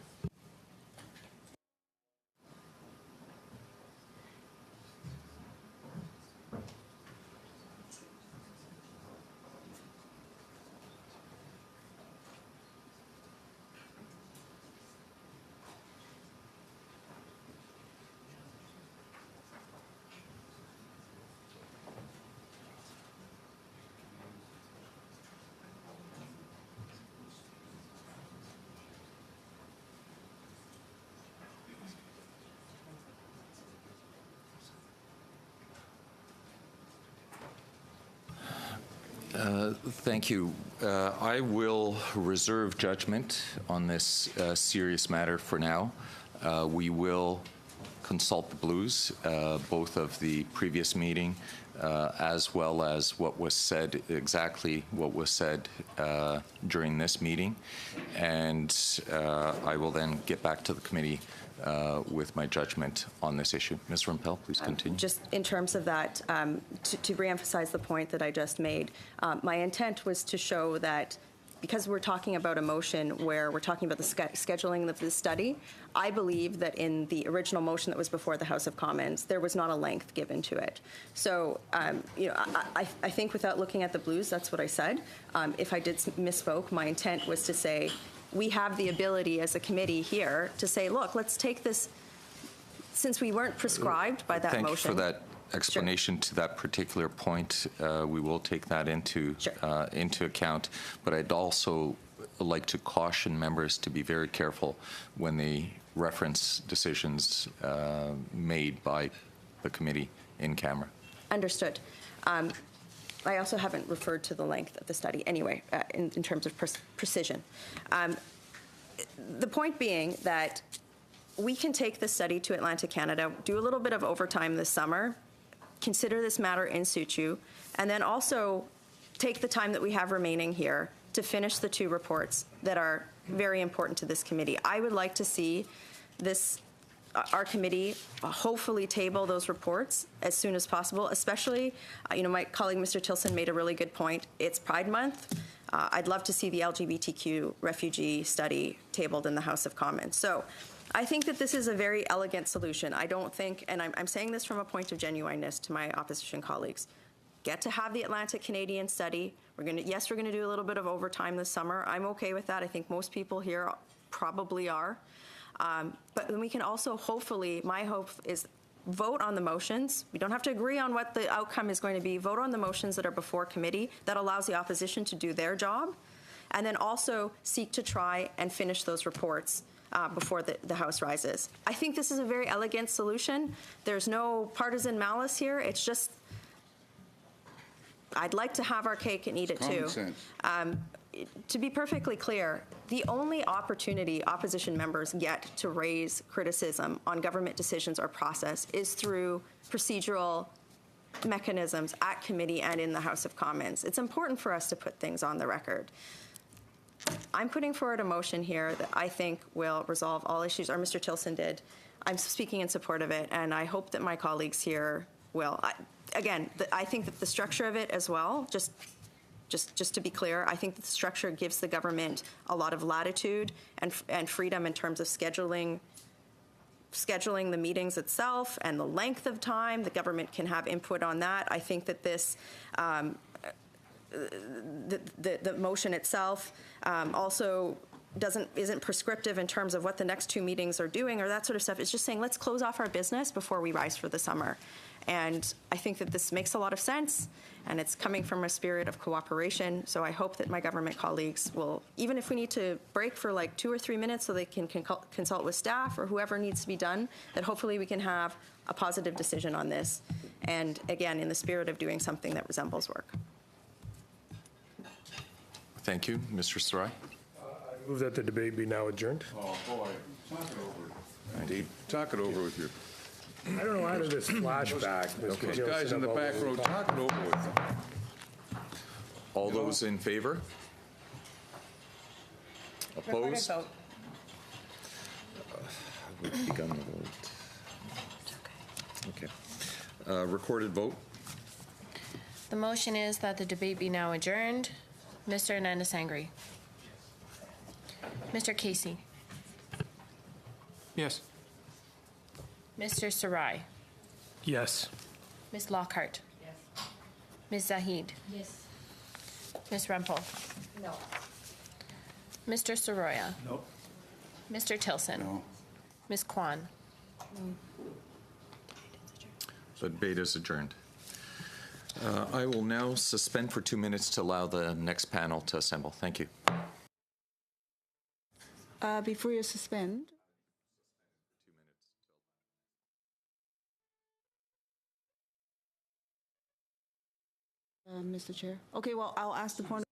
Thank you. I will reserve judgment on this serious matter for now. We will consult the Blues, both of the previous meeting as well as what was said, exactly what was said during this meeting. And I will then get back to the committee with my judgment on this issue. Ms. Rumpel, please continue. Just in terms of that, to reemphasize the point that I just made, my intent was to show that because we're talking about a motion where we're talking about the scheduling of this study, I believe that in the original motion that was before the House of Commons, there was not a length given to it. So, I think without looking at the Blues, that's what I said. If I did misspoke, my intent was to say, we have the ability as a committee here to say, look, let's take this, since we weren't prescribed by that motion. motion. Thank you for that explanation to that particular point. We will take that into account. But I'd also like to caution members to be very careful when they reference decisions made by the committee in camera. Understood. I also haven't referred to the length of the study anyway, in terms of precision. The point being that we can take the study to Atlantic Canada, do a little bit of overtime this summer, consider this matter in situ, and then also take the time that we have remaining here to finish the two reports that are very important to this committee. I would like to see our committee hopefully table those reports as soon as possible, especially, my colleague Mr. Tilson made a really good point. It's Pride Month. I'd love to see the LGBTQ refugee study tabled in the House of Commons. So I think that this is a very elegant solution. I don't think, and I'm saying this from a point of genuineness to my opposition colleagues, get to have the Atlantic Canadian study. We're going to do a little bit of overtime this summer. I'm okay with that. I think most people here probably are. But then we can also hopefully, my hope is vote on the motions. We don't have to agree on what the outcome is going to be. Vote on the motions that are before committee. That allows the opposition to do their job. And then also seek to try and finish those reports before the House rises. I think this is a very elegant solution. There's no partisan malice here. It's just, I'd like to have our cake and eat it too. Common sense. to be perfectly clear, the only opportunity opposition members get to raise criticism on government decisions or process is through procedural mechanisms at committee and in the House of Commons. It's important for us to put things on the record. I'm putting forward a motion here that I think will resolve all issues, or Mr. Tilson did. I'm speaking in support of it, and I hope that my colleagues here will. I think that the structure of it as well, just to be clear, I think that the structure gives the government a lot of latitude and freedom in terms of scheduling the meetings itself and the length of time. The government can have input on that. I think that this, the motion itself also isn't prescriptive in terms of what the next 2 meetings are doing or that sort of stuff. It's just saying, let's close off our business before we rise for the summer. And I think that this makes a lot of sense, and it's coming from a spirit of cooperation. So I hope that my government colleagues will, even if we need to break for like 2 or 3 minutes so they can consult with staff or whoever needs to be done, that hopefully we can have a positive decision on this. And again, in the spirit of doing something that resembles work. Thank you. Mr. Sarai? I move that the debate be now adjourned. Oh, boy. Talk it over. Indeed. Talk it over with your... I don't know how to this flashback. Those guys in the back row, talk it over with them. All those in favor? Opposed? We've begun the vote. Okay. Recorded vote. The motion is that the debate be now adjourned. Mr. Hernandez-Sangre. Mr. Casey. Yes. Mr. Sarai. Yes. Ms. Lockhart. Yes. Ms. Zahid. Yes. Ms. Rempel. No. Mr. Soroya. No. Mr. Tilson. No. Ms. Kwan. The debate is adjourned. I will now suspend for 2 minutes to allow the next panel to assemble. Thank you. Before you suspend, Mr. Chair. Okay, well, I'll ask the point.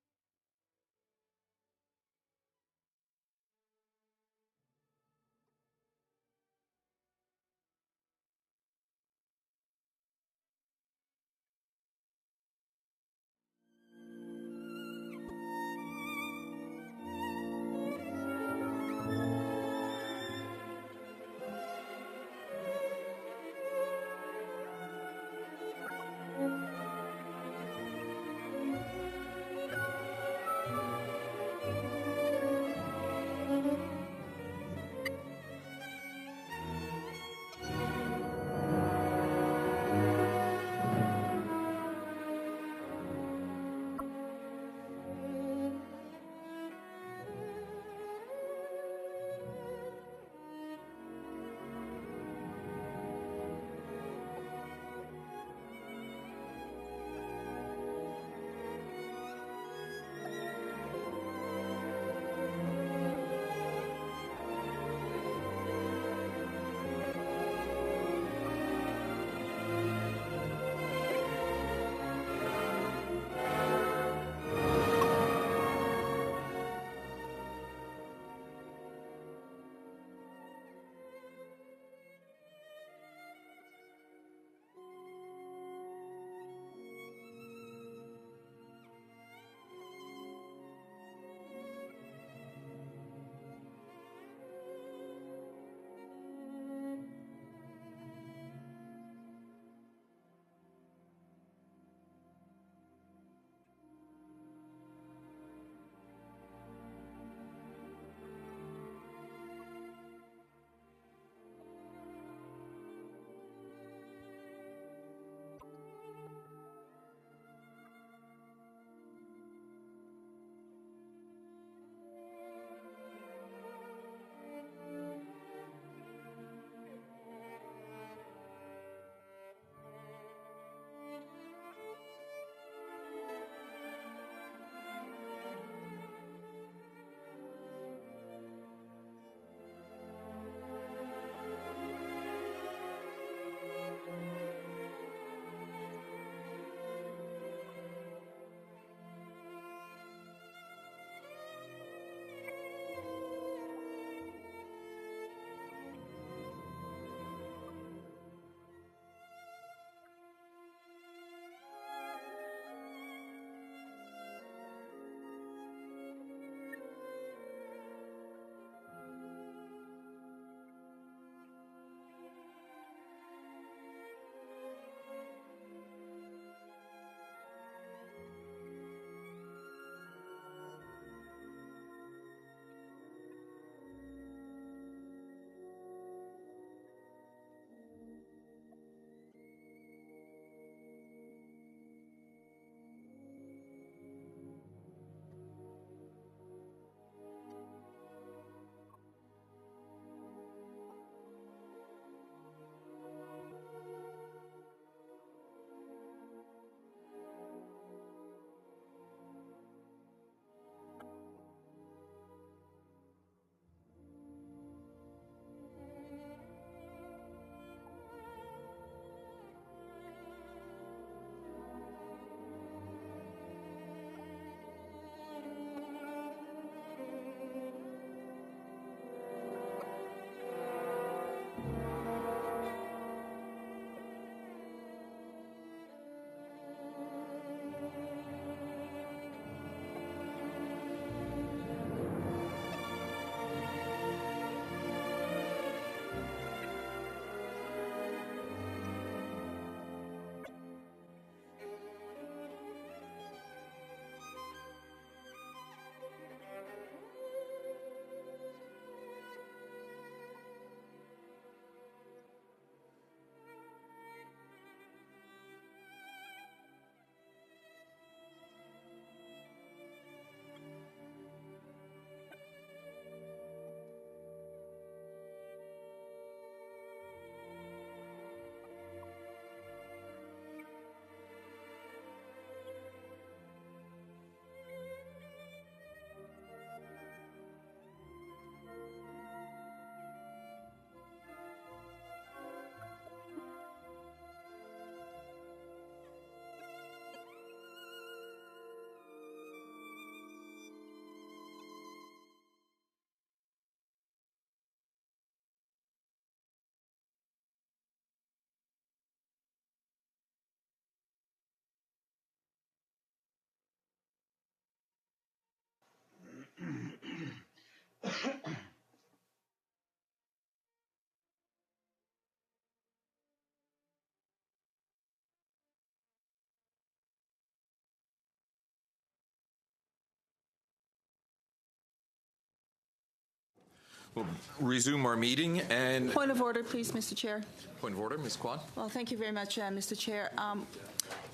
We'll resume our meeting and Point of order, please, Mr. Chair. point of order, Ms. Kwan. Well, thank you very much, Mr. Chair.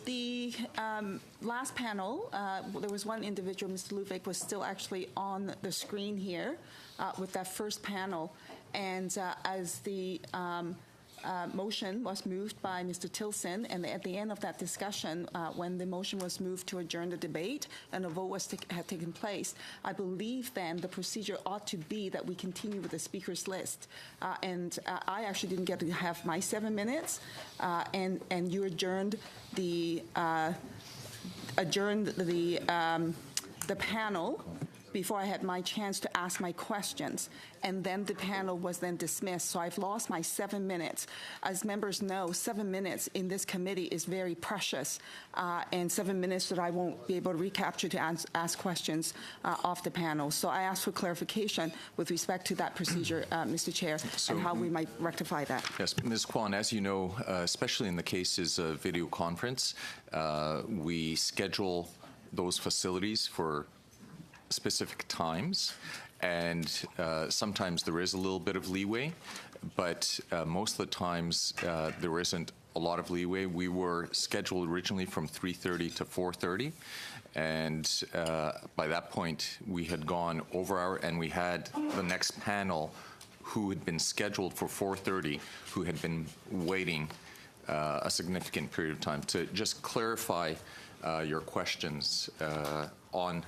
The last panel, there was one individual, Mr. Ludwig, was still actually on the screen here with that first panel. And as the motion was moved by Mr. Tilson, and at the end of that discussion, when the motion was moved to adjourn the debate and a vote had taken place, I believe then the procedure ought to be that we continue with the speakers list. And I actually didn't get to have my 7 minutes, and you adjourned the panel before I had my chance to ask my questions, and then the panel was then dismissed. So I've lost my 7 minutes. As members know, 7 minutes in this committee is very precious, and 7 minutes that I won't be able to recapture to ask questions of the panel. So I ask for clarification with respect to that procedure, Mr. Chair, and how we might rectify that. Yes, Ms. Kwan, as you know, especially in the cases of video conference, we schedule those facilities for specific times, and sometimes there is a little bit of leeway, but most of the times there isn't a lot of leeway. We were scheduled originally from 3:30 to 4:30, and by that point we had gone over and we had the next panel who had been scheduled for 4:30 who had been waiting a significant period of time. To just clarify your questions on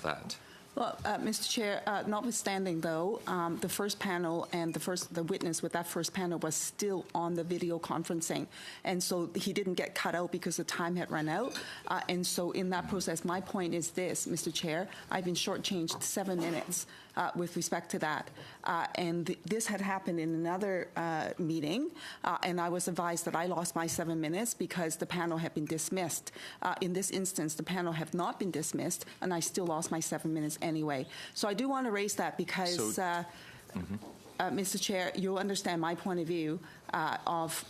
that. Well, Mr. Chair, notwithstanding though, the first panel and the witness with that first panel was still on the video conferencing, and so he didn't get cut out because the time had run out. And so in that process, my point is this, Mr. Chair, I've been shortchanged 7 minutes with respect to that, and this had happened in another meeting, and I was advised that I lost my 7 minutes because the panel had been dismissed. In this instance, the panel have not been dismissed, and I still lost my 7 minutes anyway. So I do want to raise that because, Mr. Chair, you'll understand my point of view of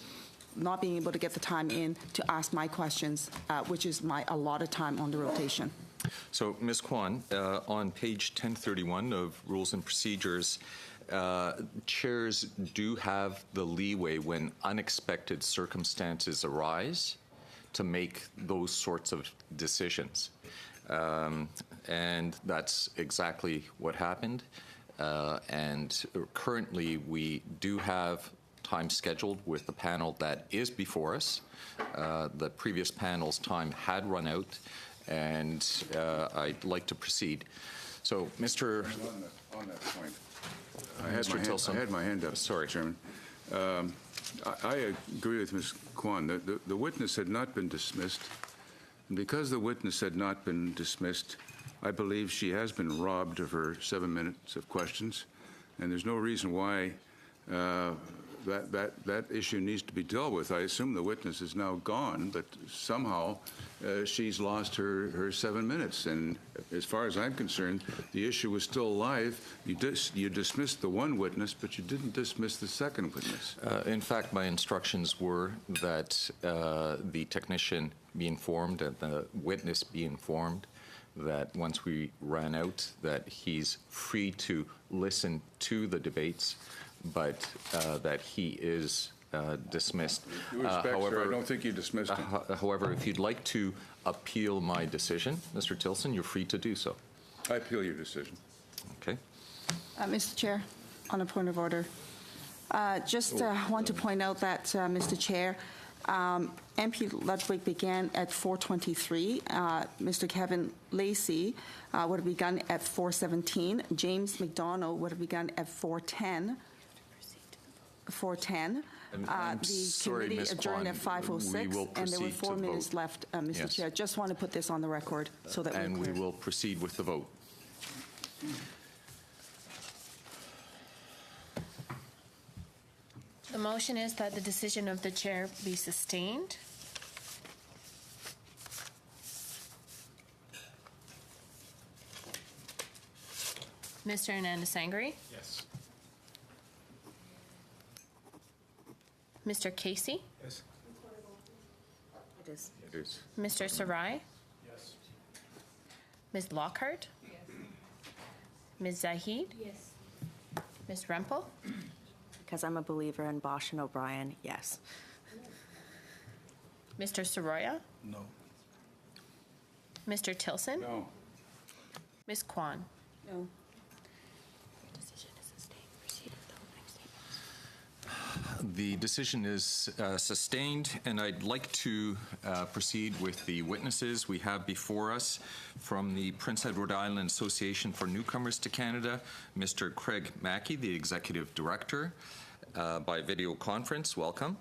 not being able to get the time in to ask my questions, which is my allotted time on the rotation. So, Ms. Kwan, on page 1031 of Rules and Procedures, chairs do have the leeway when unexpected circumstances arise to make those sorts of decisions. And that's exactly what happened. And currently, we do have time scheduled with the panel that is before us. The previous panel's time had run out, and I'd like to proceed. So, Mr. On that point, Mr. Tilson. I had my hand up, Sorry, Chairman. I agree with Ms. Kwan. The witness had not been dismissed. And because the witness had not been dismissed, I believe she has been robbed of her 7 minutes of questions. And there's no reason why that issue needs to be dealt with. I assume the witness is now gone, but somehow she's lost her 7 minutes. And as far as I'm concerned, the issue was still alive. You dismissed the one witness, but you didn't dismiss the second witness. In fact, my instructions were that the technician be informed and the witness be informed that once we ran out, that he's free to listen to the debates, but that he is dismissed. With respect, sir, I don't think you dismissed him. However, if you'd like to appeal my decision, Mr. Tilson, you're free to do so. I appeal your decision. Okay. Mr. Chair, on a point of order, just want to point out that, Mr. Chair, MP Ludwig began at 4:23. Mr. Kevin Lacey would have begun at 4:17. James McDonald would have begun at 4:10. 4:10. The sorry, committee Ms. adjourned Kwan, at 5:06, and there were 4 minutes vote. left, Mr. Yes. Chair. Just want to put this on the record so that And we're clear. we will proceed with the vote. The motion is that the decision of the chair be sustained. Mr. Anandasangri? Yes. Mr. Casey? Yes. It is. It is. Mr. Sarai? Yes. Ms. Lockhart? Yes. Ms. Zahid? Yes. Ms. Rempel? Because I'm a believer in Bosch and O'Brien, yes. Mr. Soroya? No. Mr. Tilson? No. Ms. Kwan? No. The decision is sustained, and I'd like to proceed with the witnesses we have before us. From the Prince Edward Island Association for Newcomers to Canada, Mr. Craig Mackey, the Executive Director, by video conference. Welcome.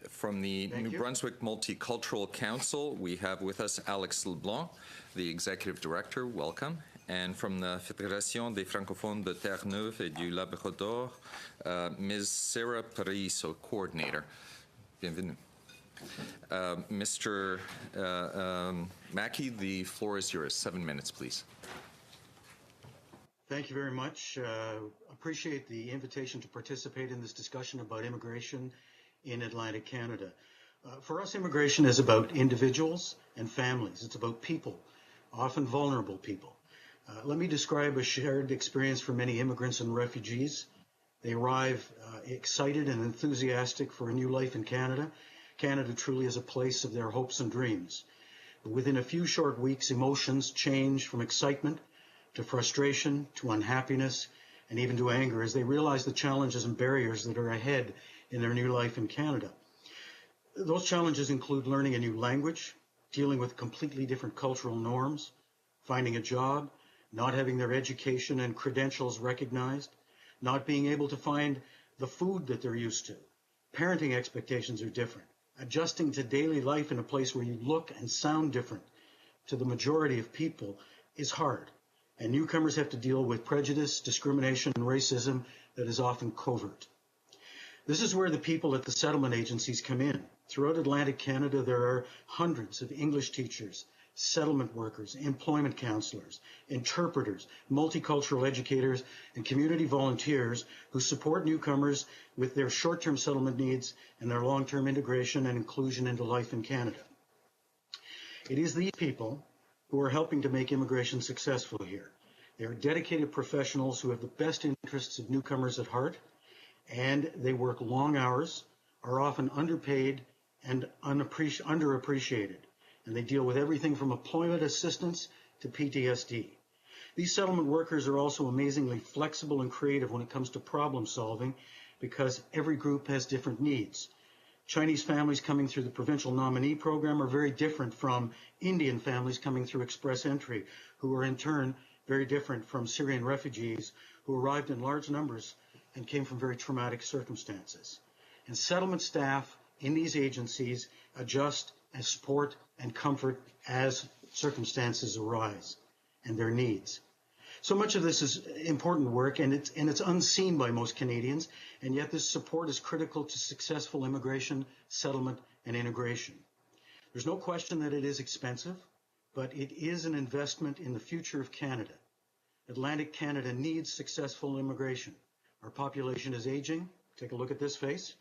From the New Brunswick Multicultural Council, we have with us Alex LeBlanc, the Executive Director. Welcome. And from the Fédération des Francophones de Terre-Neuve et du Labrador, Ms. Sarah Pariso, Coordinator. Bienvenue. Mr. Mackey, the floor is yours. 7 minutes, please. Thank you very much. Appreciate the invitation to participate in this discussion about immigration in Atlantic Canada. For us, immigration is about individuals and families. It's about people, often vulnerable people. Let me describe a shared experience for many immigrants and refugees. They arrive excited and enthusiastic for a new life in Canada. Canada truly is a place of their hopes and dreams. But within a few short weeks, emotions change from excitement to frustration to unhappiness and even to anger as they realize the challenges and barriers that are ahead in their new life in Canada. Those challenges include learning a new language, dealing with completely different cultural norms, finding a job, not having their education and credentials recognized, not being able to find the food that they're used to. Parenting expectations are different. Adjusting to daily life in a place where you look and sound different to the majority of people is hard. And newcomers have to deal with prejudice, discrimination, and racism that is often covert. This is where the people at the settlement agencies come in. Throughout Atlantic Canada, there are hundreds of English teachers, settlement workers, employment counselors, interpreters, multicultural educators, and community volunteers who support newcomers with their short-term settlement needs and their long-term integration and inclusion into life in Canada. It is these people who are helping to make immigration successful here. They are dedicated professionals who have the best interests of newcomers at heart, and they work long hours, are often underpaid and underappreciated. And they deal with everything from employment assistance to PTSD. These settlement workers are also amazingly flexible and creative when it comes to problem solving because every group has different needs. Chinese families coming through the provincial nominee program are very different from Indian families coming through express entry, who are in turn very different from Syrian refugees who arrived in large numbers and came from very traumatic circumstances. And settlement staff in these agencies adjust and support and comfort as circumstances arise and their needs. So much of this is important work, and it's unseen by most Canadians, and yet this support is critical to successful immigration, settlement, and integration. There's no question that it is expensive, but it is an investment in the future of Canada. Atlantic Canada needs successful immigration. Our population is aging. Take a look at this face.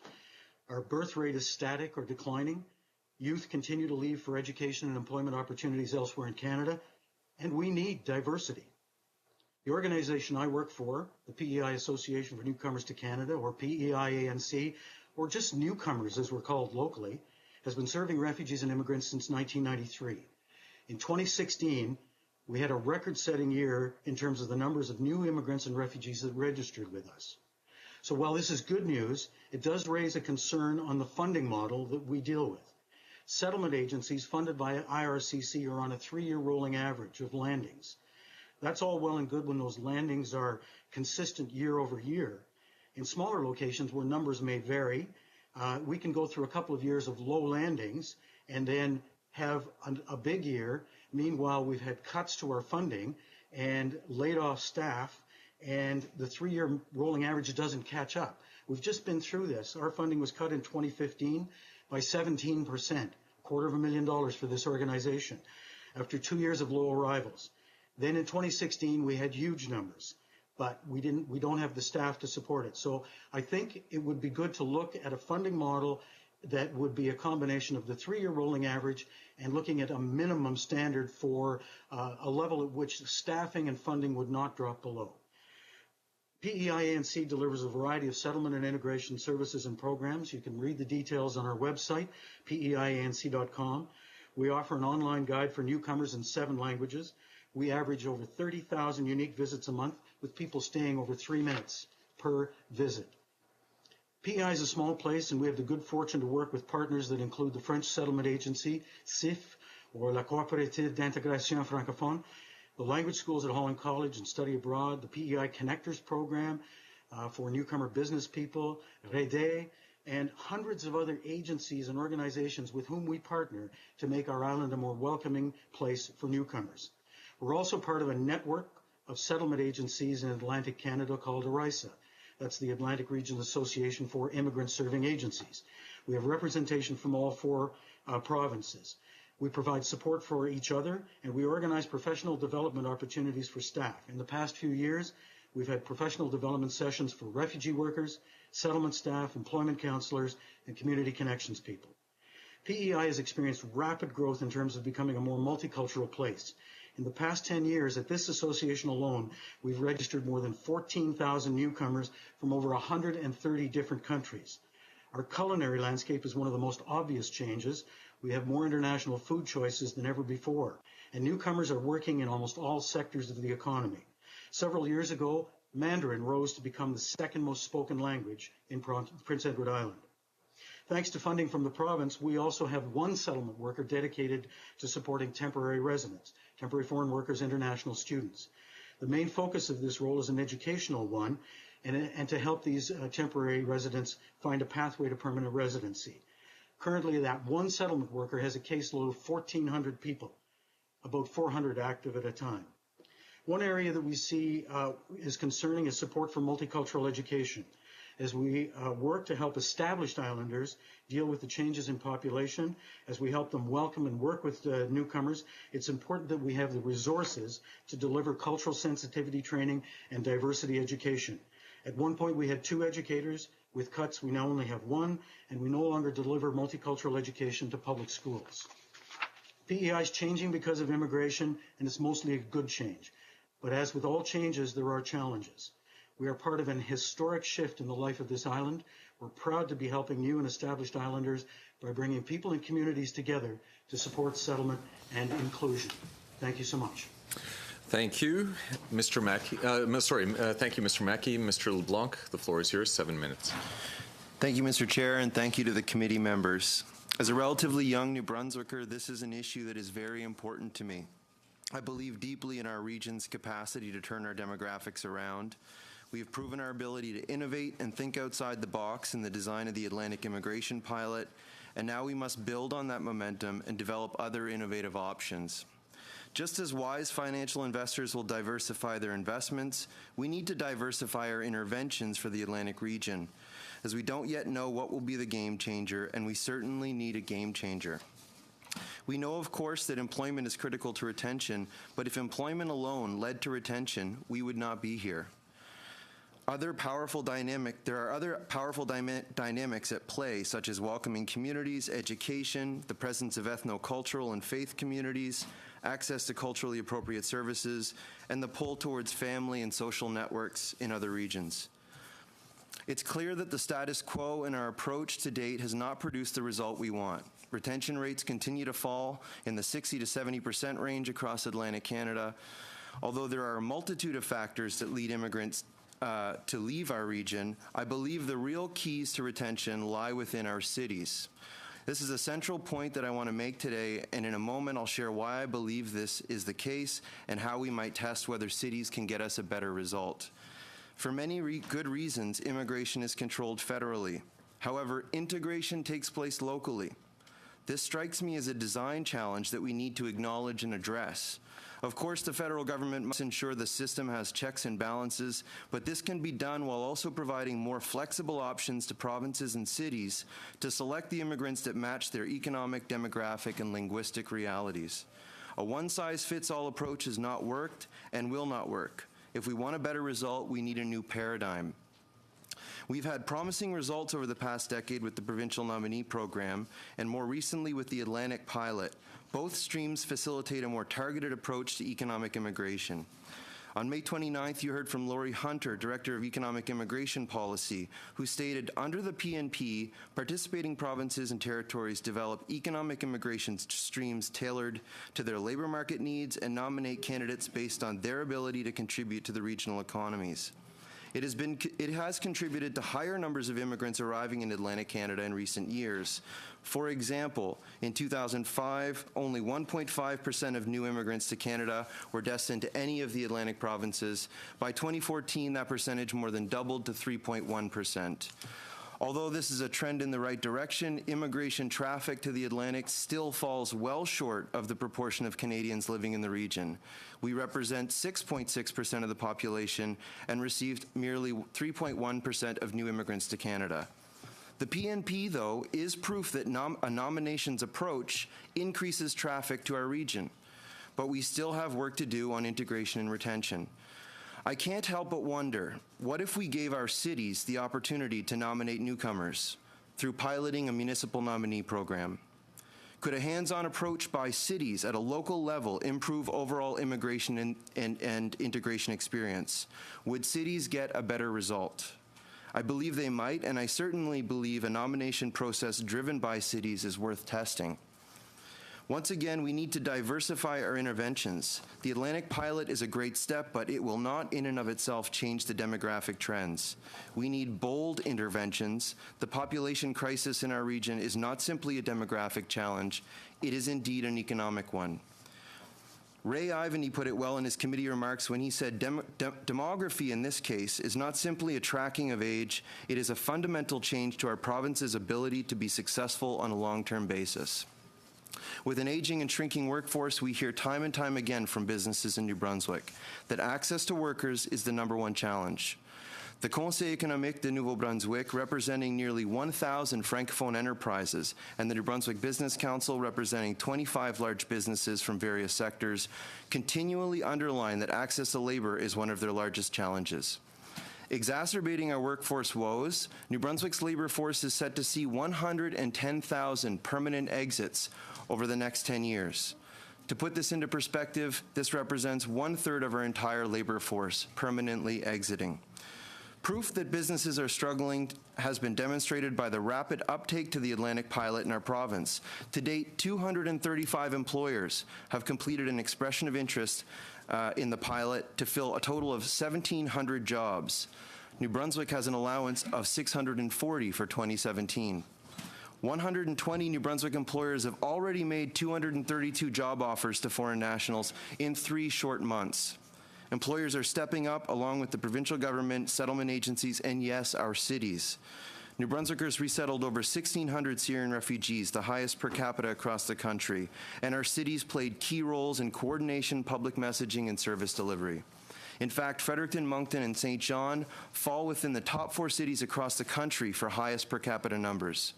Our birth rate is static or declining. Youth continue to leave for education and employment opportunities elsewhere in Canada, and we need diversity. The organization I work for, the PEI Association for Newcomers to Canada, or PEI-ANC, or just newcomers as we're called locally, has been serving refugees and immigrants since 1993. In 2016, we had a record-setting year in terms of the numbers of new immigrants and refugees that registered with us. So while this is good news, it does raise a concern on the funding model that we deal with. Settlement agencies funded by IRCC are on a 3-year rolling average of landings. That's all well and good when those landings are consistent year over year. In smaller locations where numbers may vary, we can go through a couple of years of low landings and then have a big year. Meanwhile, we've had cuts to our funding and laid off staff, and the 3-year rolling average doesn't catch up. We've just been through this. Our funding was cut in 2015 by 17%, $250,000 for this organization, after 2 years of low arrivals. Then in 2016, we had huge numbers. but we don't have the staff to support it. So I think it would be good to look at a funding model that would be a combination of the 3-year rolling average and looking at a minimum standard for a level at which staffing and funding would not drop below. PEI-ANC delivers a variety of settlement and integration services and programs. You can read the details on our website, peianc.com. We offer an online guide for newcomers in 7 languages. We average over 30,000 unique visits a month, with people staying over 3 minutes per visit. PEI is a small place, and we have the good fortune to work with partners that include the French Settlement Agency, CIF, or La Coopérative d'Intégration Francophone, the language schools at Holland College and Study Abroad, the PEI Connectors Program for newcomer business people, REDE, and hundreds of other agencies and organizations with whom we partner to make our island a more welcoming place for newcomers. We're also part of a network of settlement agencies in Atlantic Canada called ARISA. That's the Atlantic Region Association for Immigrant Serving Agencies. We have representation from all 4 provinces. We provide support for each other, and we organize professional development opportunities for staff. In the past few years, we've had professional development sessions for refugee workers, settlement staff, employment counselors, and community connections people. PEI has experienced rapid growth in terms of becoming a more multicultural place. In the past 10 years, at this association alone, we've registered more than 14,000 newcomers from over 130 different countries. Our culinary landscape is one of the most obvious changes. We have more international food choices than ever before, and newcomers are working in almost all sectors of the economy. Several years ago, Mandarin rose to become the 2nd most spoken language in Prince Edward Island. Thanks to funding from the province, we also have 1 settlement worker dedicated to supporting temporary residents, temporary foreign workers, international students. The main focus of this role is an educational one, and to help these temporary residents find a pathway to permanent residency. Currently, that 1 settlement worker has a caseload of 1,400 people, about 400 active at a time. One area that we see is concerning is support for multicultural education. As we work to help established islanders deal with the changes in population, as we help them welcome and work with newcomers, it's important that we have the resources to deliver cultural sensitivity training and diversity education. At one point, we had 2 educators. With cuts, we now only have 1, and we no longer deliver multicultural education to public schools. PEI is changing because of immigration, and it's mostly a good change. But as with all changes, there are challenges. We are part of an historic shift in the life of this island. We're proud to be helping new and established islanders by bringing people and communities together to support settlement and inclusion. Thank you so much. Thank you, Mr. Mackey. Thank you, Mr. Mackey. Mr. LeBlanc, the floor is yours. 7 minutes. Thank you, Mr. Chair, and thank you to the committee members. As a relatively young New Brunswicker, this is an issue that is very important to me. I believe deeply in our region's capacity to turn our demographics around. We have proven our ability to innovate and think outside the box in the design of the Atlantic Immigration Pilot, and now we must build on that momentum and develop other innovative options. Just as wise financial investors will diversify their investments, we need to diversify our interventions for the Atlantic region, as we don't yet know what will be the game changer, and we certainly need a game changer. We know, of course, that employment is critical to retention, but if employment alone led to retention, we would not be here. There are other powerful dynamics at play, such as welcoming communities, education, the presence of ethno-cultural and faith communities, access to culturally appropriate services, and the pull towards family and social networks in other regions. It's clear that the status quo in our approach to date has not produced the result we want. Retention rates continue to fall in the 60 to 70% range across Atlantic Canada, although there are a multitude of factors that lead immigrants to leave our region. I believe the real keys to retention lie within our cities. This is a central point that I want to make today, and in a moment I'll share why I believe this is the case and how we might test whether cities can get us a better result. For many good reasons, immigration is controlled federally. However, integration takes place locally. This strikes me as a design challenge that we need to acknowledge and address. Of course, the federal government must ensure the system has checks and balances, but this can be done while also providing more flexible options to provinces and cities to select the immigrants that match their economic, demographic, and linguistic realities. A one-size-fits-all approach has not worked and will not work. If we want a better result, we need a new paradigm. We've had promising results over the past decade with the Provincial Nominee Program and more recently with the Atlantic Pilot. Both streams facilitate a more targeted approach to economic immigration. On May 29th, you heard from Laurie Hunter, Director of Economic Immigration Policy, who stated, under the PNP, participating provinces and territories develop economic immigration streams tailored to their labor market needs and nominate candidates based on their ability to contribute to the regional economies. It has contributed to higher numbers of immigrants arriving in Atlantic Canada in recent years. For example, in 2005, only 1.5% of new immigrants to Canada were destined to any of the Atlantic provinces. By 2014, that percentage more than doubled to 3.1%. Although this is a trend in the right direction, immigration traffic to the Atlantic still falls well short of the proportion of Canadians living in the region. We represent 6.6% of the population and received merely 3.1% of new immigrants to Canada. The PNP, though, is proof that a nominations approach increases traffic to our region, but we still have work to do on integration and retention. I can't help but wonder, what if we gave our cities the opportunity to nominate newcomers through piloting a municipal nominee program? Could a hands-on approach by cities at a local level improve overall immigration and integration experience? Would cities get a better result? I believe they might, and I certainly believe a nomination process driven by cities is worth testing. Once again, we need to diversify our interventions. The Atlantic Pilot is a great step, but it will not in and of itself change the demographic trends. We need bold interventions. The population crisis in our region is not simply a demographic challenge, it is indeed an economic one. Ray Ivany put it well in his committee remarks when he said demography in this case is not simply a tracking of age, it is a fundamental change to our province's ability to be successful on a long-term basis. With an aging and shrinking workforce, we hear time and time again from businesses in New Brunswick that access to workers is the #1 challenge. The Conseil économique de Nouveau-Brunswick, representing nearly 1,000 Francophone enterprises, and the New Brunswick Business Council, representing 25 large businesses from various sectors, continually underline that access to labor is one of their largest challenges. Exacerbating our workforce woes, New Brunswick's labor force is set to see 110,000 permanent exits over the next 10 years. To put this into perspective, this represents 1/3 of our entire labor force permanently exiting. Proof that businesses are struggling has been demonstrated by the rapid uptake to the Atlantic Pilot in our province. To date, 235 employers have completed an expression of interest in the pilot to fill a total of 1,700 jobs. New Brunswick has an allowance of 640 for 2017. 120 New Brunswick employers have already made 232 job offers to foreign nationals in 3 short months. Employers are stepping up along with the provincial government, settlement agencies, and yes, our cities. New Brunswickers resettled over 1,600 Syrian refugees, the highest per capita across the country, and our cities played key roles in coordination, public messaging, and service delivery. In fact, Fredericton, Moncton, and St. John fall within the top 4 cities across the country for highest per capita numbers.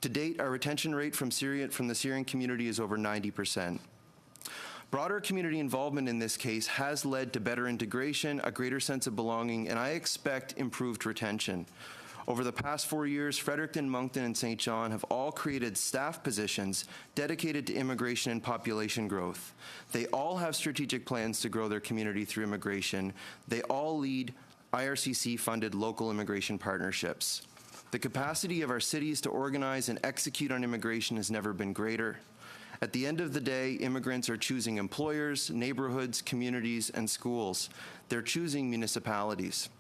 To date, our retention rate from the Syrian community is over 90%. Broader community involvement in this case has led to better integration, a greater sense of belonging, and I expect improved retention. Over the past 4 years, Fredericton, Moncton, and St. John have all created staff positions dedicated to immigration and population growth. They all have strategic plans to grow their community through immigration. They all lead IRCC-funded local immigration partnerships. The capacity of our cities to organize and execute on immigration has never been greater. At the end of the day, immigrants are choosing employers, neighborhoods, communities, and schools. They're choosing municipalities.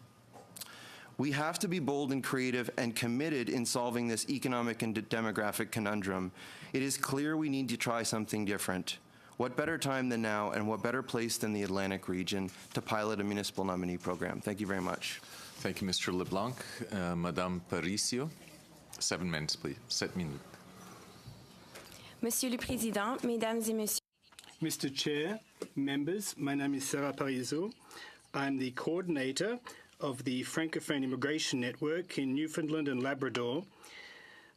We have to be bold and creative and committed in solving this economic and demographic conundrum. It is clear we need to try something different. What better time than now, and what better place than the Atlantic region to pilot a municipal nominee program? Thank you very much. Thank you, Mr. LeBlanc. Madame Paricio, 7 minutes, please. 7 minutes. Monsieur le Président, Mesdames et Messieurs. Mr. Chair, members, my name is Sarah Parizo. I'm the coordinator of the Francophone Immigration Network in Newfoundland and Labrador,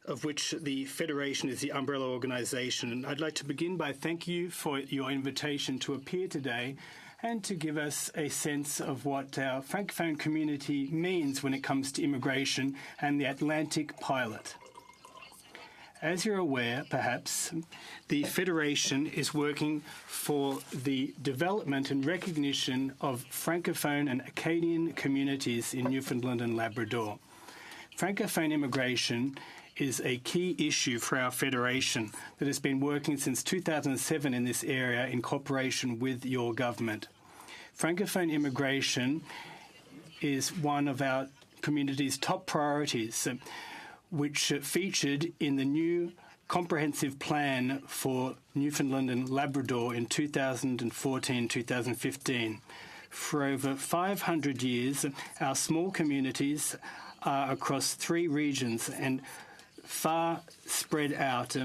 of which the Federation is the umbrella organization. And I'd like to begin by thanking you for your invitation to appear today and to give us a sense of what our Francophone community means when it comes to immigration and the Atlantic Pilot. As you're aware, perhaps, the Federation is working for the development and recognition of Francophone and Acadian communities in Newfoundland and Labrador. Francophone immigration is a key issue for our Federation that has been working since 2007 in this area in cooperation with your government. Francophone immigration is one of our community's top priorities, which featured in the new comprehensive plan for Newfoundland and Labrador in 2014-2015. For over 500 years, our small communities are across 3 regions and far spread out,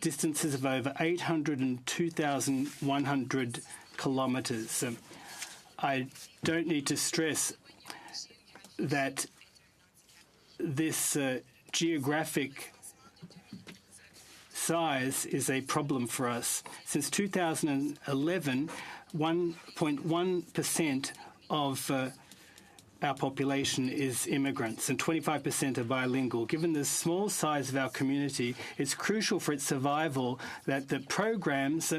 distances of over 802,100 kilometres. I don't need to stress that this geographic size is a problem for us. Since 2011, 1.1% of our population is immigrants and 25% are bilingual. Given the small size of our community, it's crucial for its survival that the programs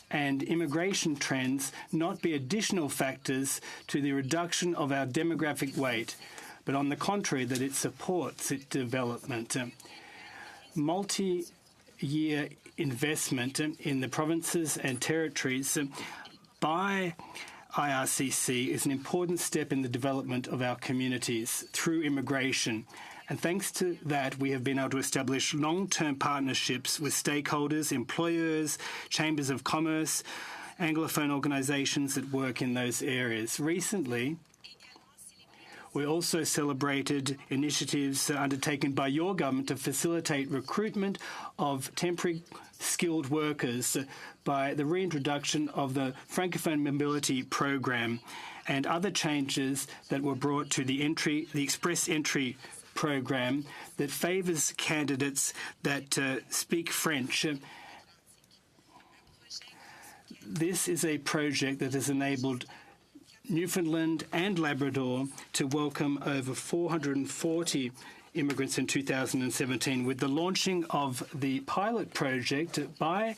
and immigration trends not be additional factors to the reduction of our demographic weight, but on the contrary, that it supports its development. Multi-year investment in the provinces and territories by IRCC is an important step in the development of our communities through immigration. And thanks to that, we have been able to establish long-term partnerships with stakeholders, employers, chambers of commerce, Anglophone organisations that work in those areas. Recently, we also celebrated initiatives undertaken by your government to facilitate recruitment of temporary skilled workers by the reintroduction of the Francophone Mobility Program and other changes that were brought to the Express Entry Program that favours candidates that speak French. This is a project that has enabled Newfoundland and Labrador to welcome over 440 immigrants in 2017. With the launching of the pilot project by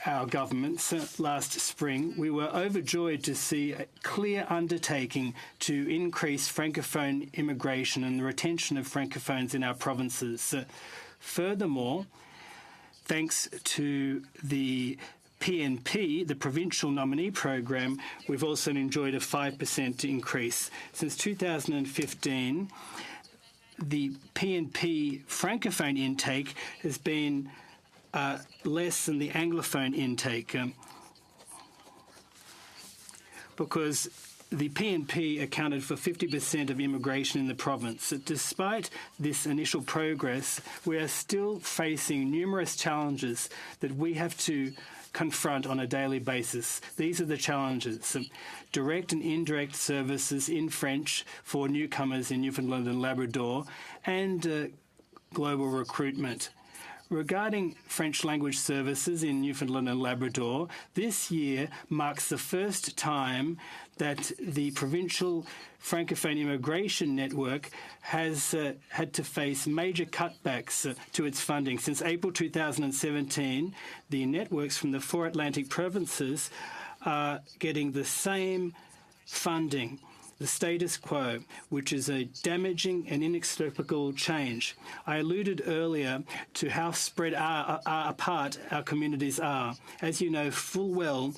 our governments last spring, we were overjoyed to see a clear undertaking to increase Francophone immigration and the retention of Francophones in our provinces. Furthermore, thanks to the PNP, the Provincial Nominee Program, we've also enjoyed a 5% increase. Since 2015, the PNP Francophone intake has been less than the Anglophone intake because the PNP accounted for 50% of immigration in the province. Despite this initial progress, we are still facing numerous challenges that we have to confront on a daily basis. These are the challenges: direct and indirect services in French for newcomers in Newfoundland and Labrador, and global recruitment. Regarding French language services in Newfoundland and Labrador, this year marks the first time that the provincial Francophone immigration network has had to face major cutbacks to its funding. Since April 2017, the networks from the 4 Atlantic provinces are getting the same funding, the status quo, which is a damaging and inexplicable change. I alluded earlier to how spread apart our communities are. As you know full well,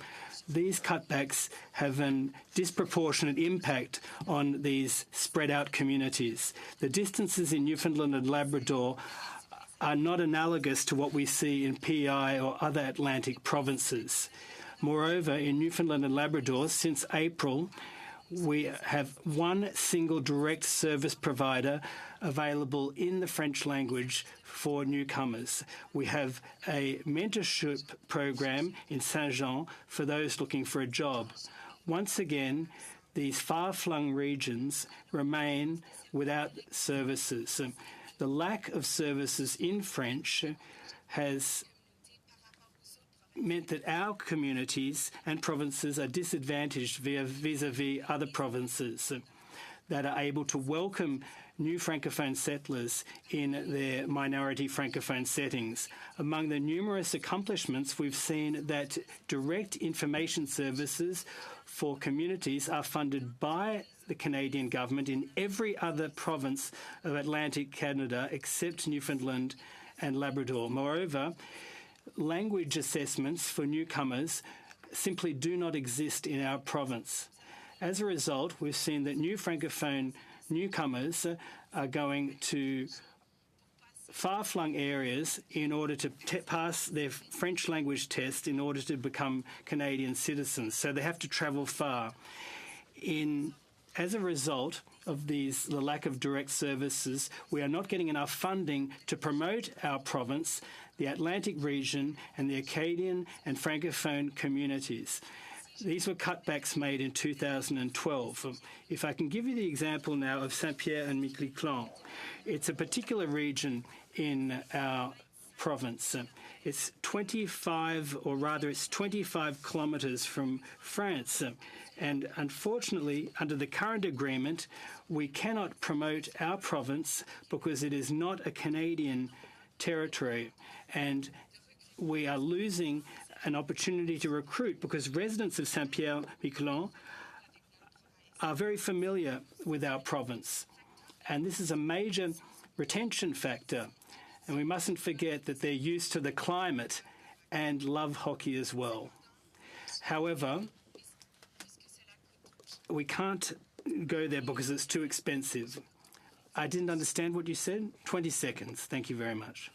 these cutbacks have a disproportionate impact on these spread out communities. The distances in Newfoundland and Labrador are not analogous to what we see in PEI or other Atlantic provinces. Moreover, in Newfoundland and Labrador, since April, we have one single direct service provider available in the French language for newcomers. We have a mentorship program in Saint-Jean for those looking for a job. Once again, these far-flung regions remain without services. The lack of services in French has meant that our communities and provinces are disadvantaged vis-à-vis other provinces that are able to welcome new Francophone settlers in their minority Francophone settings. Among the numerous accomplishments, we've seen that direct information services for communities are funded by the Canadian government in every other province of Atlantic Canada except Newfoundland and Labrador. Moreover, language assessments for newcomers simply do not exist in our province. As a result, we've seen that new Francophone newcomers are going to far-flung areas in order to pass their French language test in order to become Canadian citizens. So they have to travel far. As a result of the lack of direct services, we are not getting enough funding to promote our province, the Atlantic region, and the Acadian and Francophone communities. These were cutbacks made in 2012. If I can give you the example now of Saint-Pierre and Miquelon, it's a particular region in our province. It's 25 kilometres from France. And unfortunately, under the current agreement, we cannot promote our province because it is not a Canadian territory. And we are losing an opportunity to recruit because residents of Saint-Pierre-Miquelon are very familiar with our province. And this is a major retention factor. And we mustn't forget that they're used to the climate and love hockey as well. However, we can't go there because it's too expensive. I didn't understand what you said. 20 seconds. Thank you very much.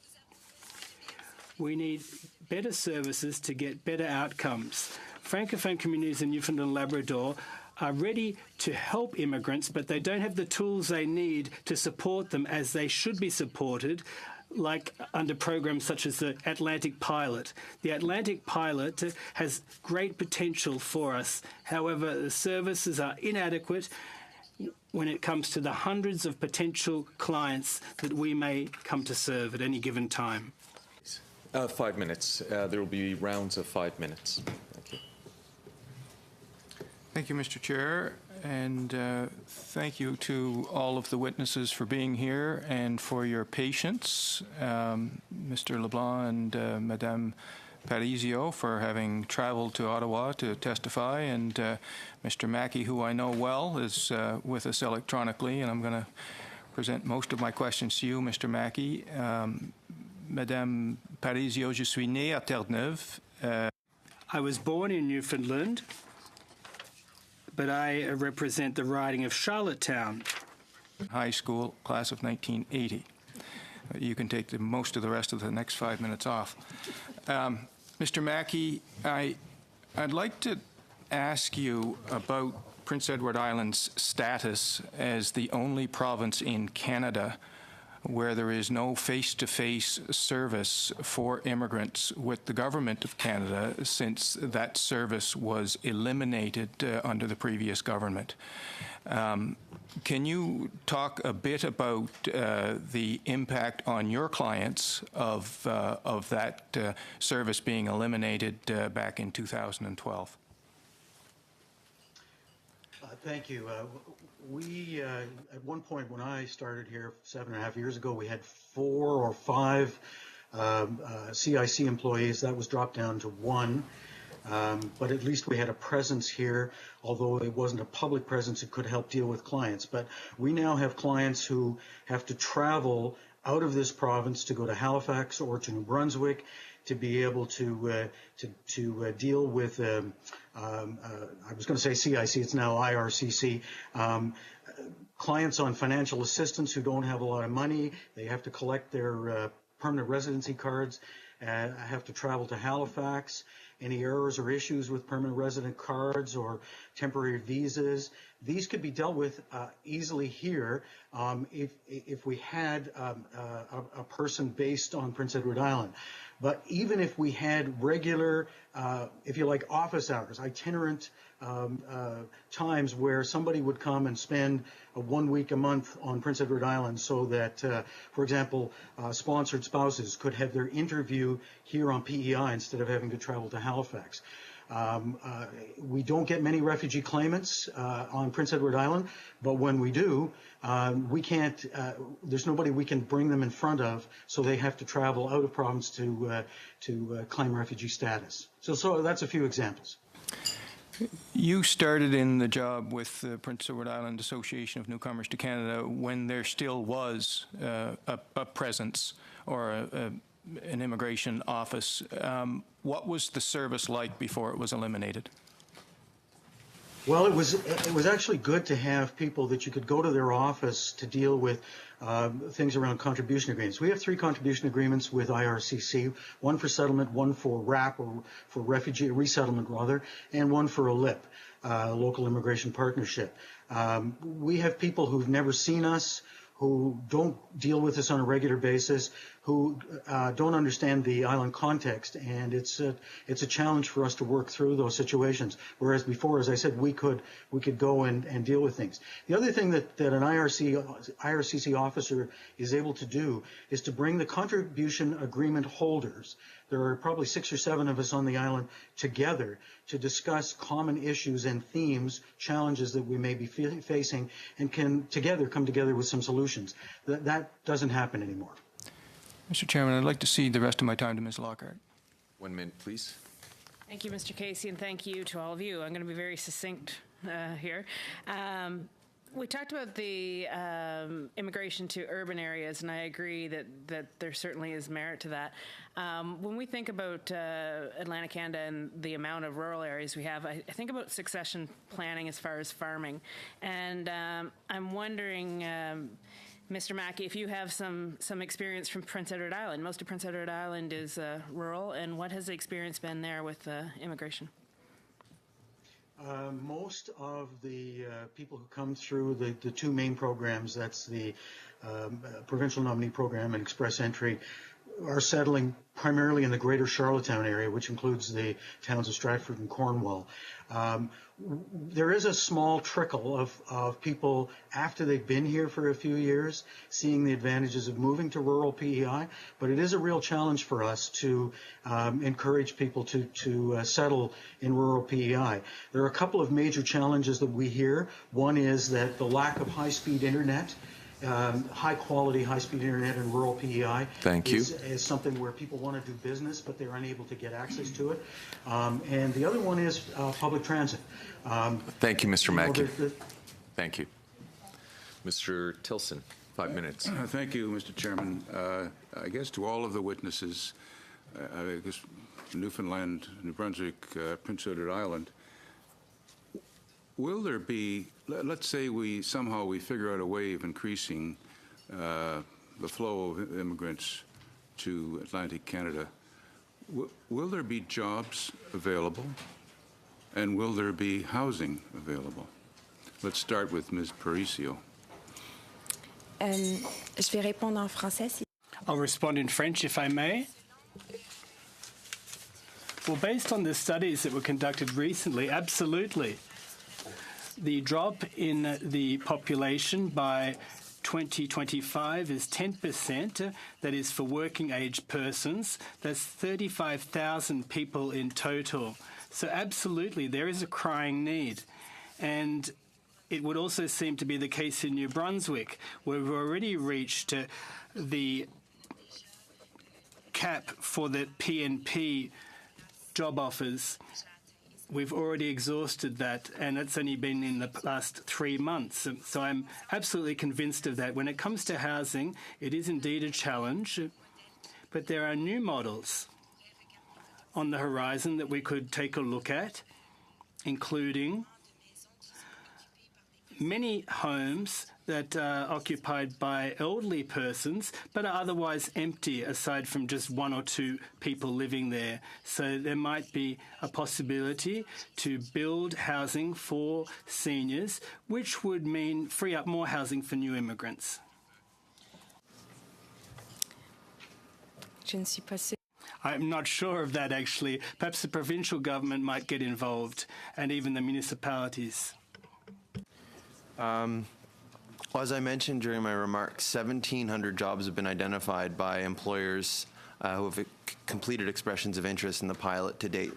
We need better services to get better outcomes. Francophone communities in Newfoundland and Labrador are ready to help immigrants, but they don't have the tools they need to support them as they should be supported, like under programs such as the Atlantic Pilot. The Atlantic Pilot has great potential for us. However, the services are inadequate when it comes to the hundreds of potential clients that we may come to serve at any given time. 5 minutes. There will be rounds of 5 minutes. Thank you. Thank you, Mr. Chair, and thank you to all of the witnesses for being here and for your patience. Mr. LeBlanc and Madame Parisio for having traveled to Ottawa to testify, and Mr. Mackey, who I know well, is with us electronically, and I'm going to present most of my questions to you, Mr. Mackey. Madame Parisio, je suis né à Terre-Neuve. I was born in Newfoundland, but I represent the riding of Charlottetown. High school, class of 1980. You can take most of the rest of the next 5 minutes off. Mr. Mackey, I'd like to ask you about Prince Edward Island's status as the only province in Canada where there is no face-to-face service for immigrants with the Government of Canada since that service was eliminated under the previous government. Can you talk a bit about the impact on your clients of that service being eliminated back in 2012? Thank you. We, at one point when I started here 7.5 years ago, we had 4 or 5 CIC employees. That was dropped down to 1. But at least we had a presence here, although it wasn't a public presence. It could help deal with clients. But we now have clients who have to travel out of this province to go to Halifax or to New Brunswick to be able to deal with, I was going to say CIC, it's now IRCC, clients on financial assistance who don't have a lot of money. They have to collect their permanent residency cards, have to travel to Halifax. Any errors or issues with permanent resident cards or temporary visas, These could be dealt with easily here if we had a person based on Prince Edward Island. But even if we had regular, if you like, office hours, itinerant times where somebody would come and spend 1 week a month on Prince Edward Island so that, for example, sponsored spouses could have their interview here on PEI instead of having to travel to Halifax. We don't get many refugee claimants on Prince Edward Island, but when we do, we can't, there's nobody we can bring them in front of, so they have to travel out of province to claim refugee status. So that's a few examples. You started in the job with the Prince Edward Island Association of Newcomers to Canada when there still was a presence or an immigration office. What was the service like before it was eliminated? Well, it was actually good to have people that you could go to their office to deal with things around contribution agreements. We have 3 contribution agreements with IRCC, one for settlement, one for RAP, or for refugee resettlement rather, and one for a LIP, Local Immigration Partnership. We have people who've never seen us, who don't deal with us on a regular basis, who don't understand the island context, and it's a challenge for us to work through those situations. Whereas before, as I said, we could go and deal with things. The other thing that an IRCC officer is able to do is to bring the contribution agreement holders. There are probably 6 or 7 of us on the island together to discuss common issues and themes, challenges that we may be facing, and can together come together with some solutions. That doesn't happen anymore. Mr. Chairman, I'd like to cede the rest of my time to Ms. Lockhart. 1 minute, please. Thank you, Mr. Casey, and thank you to all of you. I'm going to be very succinct here. We talked about the immigration to urban areas, and I agree that there certainly is merit to that. When we think about Atlantic Canada and the amount of rural areas we have, I think about succession planning as far as farming. And I'm wondering, Mr. Mackey, if you have some experience from Prince Edward Island. Most of Prince Edward Island is rural, and what has the experience been there with immigration? Most of the people who come through the 2 main programs, that's the Provincial Nominee Program and Express Entry, are settling primarily in the greater Charlottetown area, which includes the towns of Stratford and Cornwall. There is a small trickle of people after they've been here for a few years seeing the advantages of moving to rural PEI, but it is a real challenge for us to encourage people to settle in rural PEI. There are a couple of major challenges that we hear. One is that the lack of high-speed internet, high-quality, high-speed internet in rural PEI is something where people want to do business, but they're unable to get access to it. And the other one is public transit. Thank you, Mr. Mackey. Thank you. Mr. Tilson, 5 minutes. Thank you, Mr. Chairman. I guess to all of the witnesses, I guess Newfoundland, New Brunswick, Prince Edward Island, will there be, let's say we figure out a way of increasing the flow of immigrants to Atlantic Canada, will there be jobs available, and will there be housing available? Let's start with Ms. Paricio. Je vais répondre en français. I'll respond in French, if I may. Well, based on the studies that were conducted recently, absolutely. The drop in the population by 2025 is 10%. That is for working age persons. That's 35,000 people in total. So absolutely, there is a crying need. And it would also seem to be the case in New Brunswick, where we've already reached the cap for the PNP job offers. We've already exhausted that, and it's only been in the last 3 months. So I'm absolutely convinced of that. When it comes to housing, it is indeed a challenge, but there are new models on the horizon that we could take a look at, including many homes that are occupied by elderly persons but are otherwise empty aside from just one or two people living there. So there might be a possibility to build housing for seniors, which would mean free up more housing for new immigrants. I'm not sure of that, actually. Perhaps the provincial government might get involved, and even the municipalities. Well, as I mentioned during my remarks, 1,700 jobs have been identified by employers who have completed expressions of interest in the pilot to date.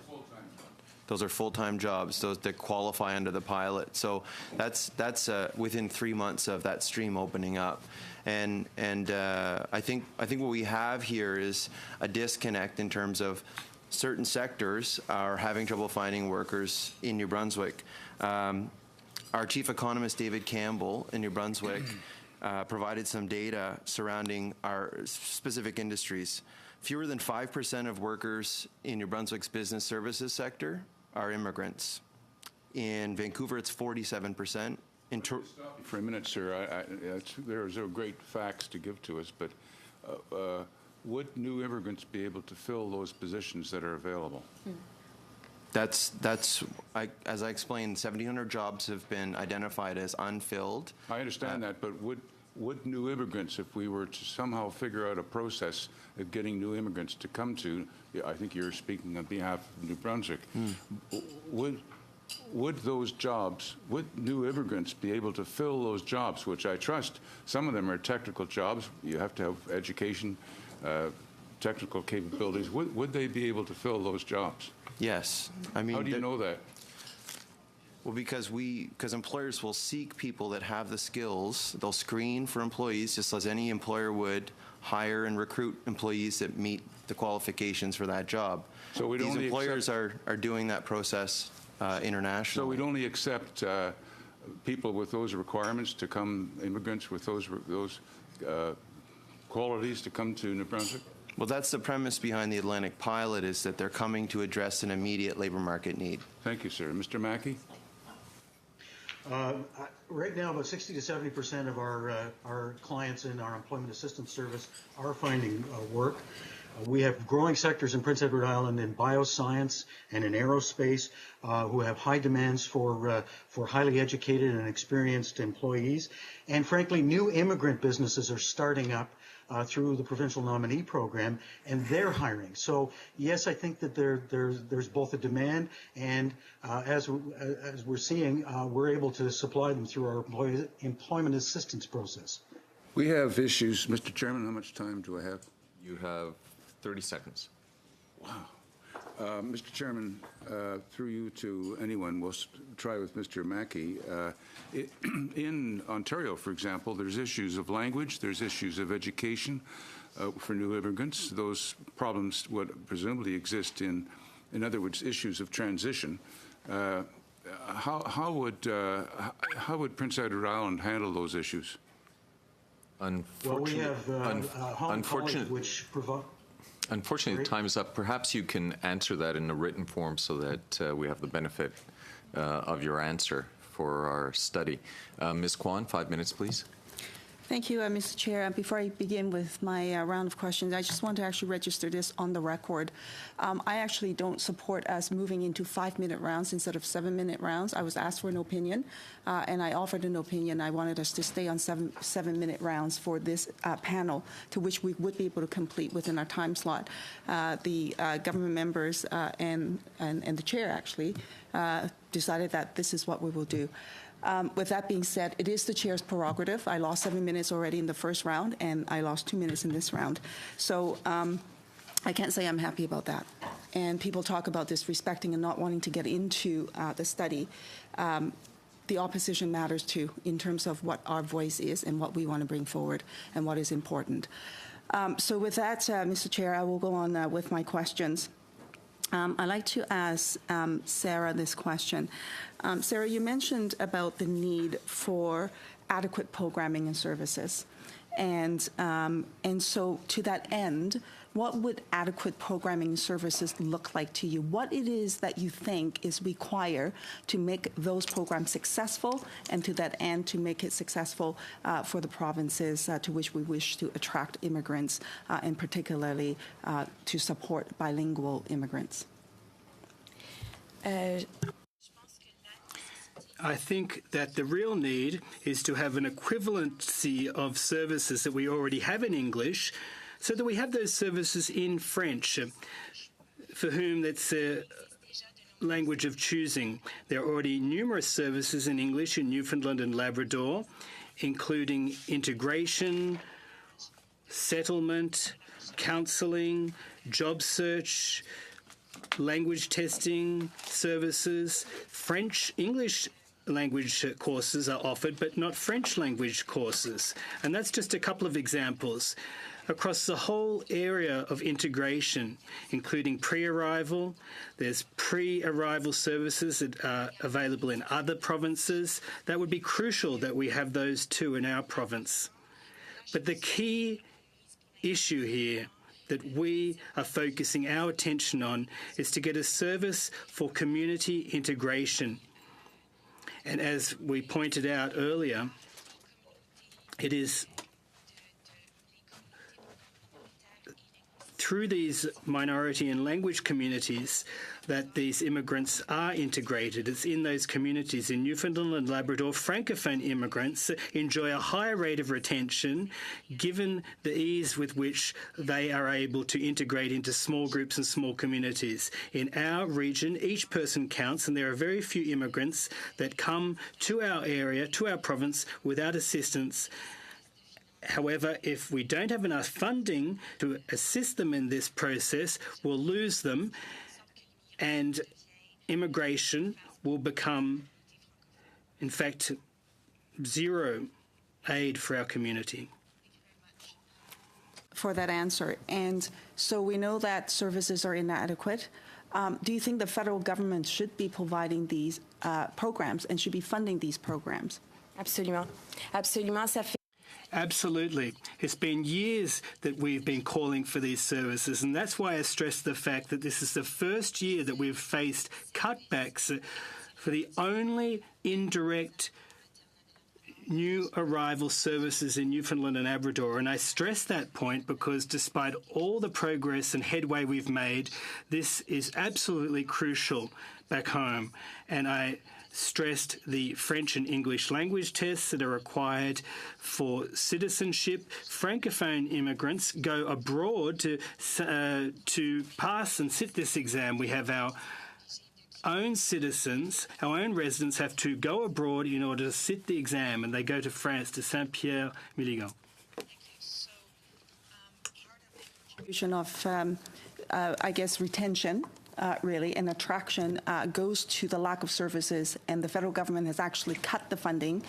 Those are full-time jobs, those that qualify under the pilot. So that's within 3 months of that stream opening up. And I think what we have here is a disconnect in terms of certain sectors are having trouble finding workers in New Brunswick. Our chief economist, David Campbell, in New Brunswick, provided some data surrounding our specific industries. Fewer than 5% of workers in New Brunswick's business services sector are immigrants. In Vancouver, it's 47%. For a minute, sir, there's great facts to give to us, but would new immigrants be able to fill those positions that are available? As I explained, 1,700 jobs have been identified as unfilled. I understand that, but would new immigrants, if we were to somehow figure out a process of getting new immigrants to come to, I think you're speaking on behalf of New Brunswick, would those jobs, would new immigrants be able to fill those jobs, which I trust some of them are technical jobs, you have to have education, technical capabilities, would they be able to fill those jobs? Yes. I mean, how do you know that? Well, because employers will seek people that have the skills. They'll screen for employees just as any employer would hire and recruit employees that meet the qualifications for that job. So these employers are doing that process internationally. So we'd only accept people with those requirements to come, immigrants with those qualities to come to New Brunswick? Well, that's the premise behind the Atlantic pilot, is that they're coming to address an immediate labor market need. Thank you, sir. Mr. Mackey? Right now, about 60 to 70% of our clients in our employment assistance service are finding work. We have growing sectors in Prince Edward Island in bioscience and in aerospace who have high demands for highly educated and experienced employees. And frankly, new immigrant businesses are starting up through the provincial nominee program, and they're hiring. So yes, I think that there's both a demand, and as we're seeing, we're able to supply them through our employment assistance process. We have issues. Mr. Chairman, how much time do I have? You have 30 seconds. Wow. Mr. Chairman, through you to anyone, we'll try with Mr. Mackey. In Ontario, for example, there's issues of language, there's issues of education for new immigrants. Those problems would presumably exist in other words, issues of transition. How would Prince Edward Island handle those issues? Well, we have Home College, which provide. Unfortunately, the time is up. Perhaps you can answer that in a written form so that we have the benefit of your answer for our study. Ms. Kwan, 5 minutes, please. Thank you, Mr. Chair. Before I begin with my round of questions, I just want to actually register this on the record. I actually don't support us moving into 5-minute rounds instead of 7-minute rounds. I was asked for an opinion, and I offered an opinion. I wanted us to stay on 7-minute rounds for this panel, to which we would be able to complete within our time slot. The government members and the chair actually decided that this is what we will do. With that being said, it is the chair's prerogative. I lost 7 minutes already in the first round, and I lost 2 minutes in this round. So I can't say I'm happy about that. And people talk about disrespecting and not wanting to get into the study. The opposition matters too, in terms of what our voice is and what we want to bring forward and what is important. So with that, Mr. Chair, I will go on with my questions. I'd like to ask Sarah this question. Sarah, you mentioned about the need for adequate programming and services. And so to that end, what would adequate programming services look like to you? What it is that you think is required to make those programs successful, and to that end, to make it successful for the provinces to which we wish to attract immigrants, and particularly to support bilingual immigrants? I think that the real need is to have an equivalency of services that we already have in English, so that we have those services in French, for whom that's a language of choosing. There are already numerous services in English in Newfoundland and Labrador, including integration, settlement, counselling, job search, language testing services. English language courses are offered, but not French language courses. And that's just a couple of examples. Across the whole area of integration, including pre-arrival, there's pre-arrival services that are available in other provinces. That would be crucial that we have those too in our province. But the key issue here that we are focusing our attention on is to get a service for community integration. And as we pointed out earlier, it is through these minority and language communities that these immigrants are integrated. It's in those communities. In Newfoundland and Labrador, Francophone immigrants enjoy a higher rate of retention given the ease with which they are able to integrate into small groups and small communities. In our region, each person counts, and there are very few immigrants that come to our area, to our province, without assistance. However, if we don't have enough funding to assist them in this process, we'll lose them, and immigration will become, in fact, zero aid for our community. For that answer. And so we know that services are inadequate. Do you think the federal government should be providing these programs and should be funding these programs? Absolument. Absolument. Ça fait Absolutely. It's been years that we've been calling for these services, and that's why I stress the fact that this is the first year that we've faced cutbacks for the only indirect new arrival services in Newfoundland and Labrador. And I stress that point because despite all the progress and headway we've made, this is absolutely crucial back home. And I stressed the French and English language tests that are required for citizenship. Francophone immigrants go abroad to pass and sit this exam. We have our own citizens, our own residents have to go abroad in order to sit the exam, and they go to France, to Saint-Pierre-Milligan. Of, I guess, retention, really, and attraction goes to the lack of services, and the federal government has actually cut the funding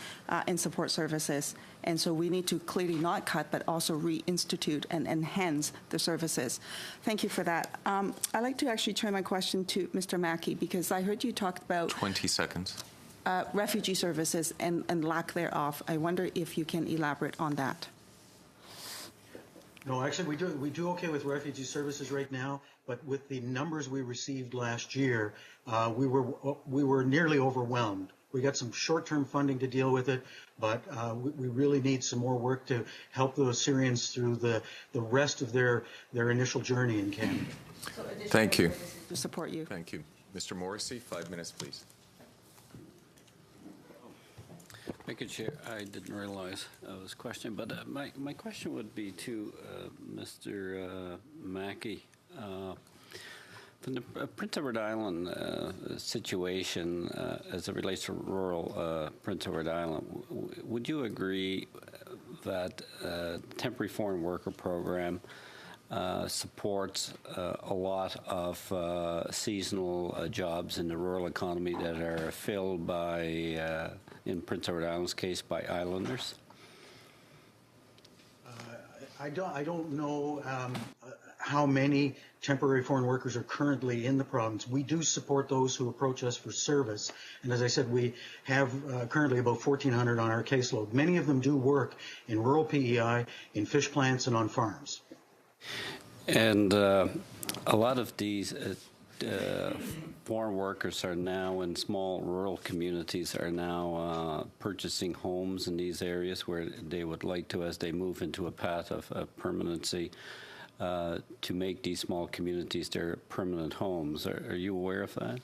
in support services. And so we need to clearly not cut, but also reinstitute and enhance the services. Thank you for that. I'd like to actually turn my question to Mr. Mackey, because I heard you talk about 20 seconds. Refugee services and lack thereof. I wonder if you can elaborate on that. No, actually, we do okay with refugee services right now, but with the numbers we received last year, we were nearly overwhelmed. We got some short-term funding to deal with it, but we really need some more work to help those Syrians through the rest of their initial journey in Canada. Thank you. To support you. Thank you. Mr. Morrissey, 5 minutes, please. Thank you, Chair. I didn't realize I was questioning, but my question would be to Mr. Mackey. From the Prince Edward Island situation as it relates to rural Prince Edward Island, would you agree that temporary foreign worker program supports a lot of seasonal jobs in the rural economy that are filled by, in Prince Edward Island's case, by islanders? I don't know how many temporary foreign workers are currently in the province. We do support those who approach us for service. And as I said, we have currently about 1,400 on our caseload. Many of them do work in rural PEI, in fish plants, and on farms. And a lot of these foreign workers are now in small rural communities, are now purchasing homes in these areas where they would like to, as they move into a path of permanency, to make these small communities their permanent homes. Are you aware of that?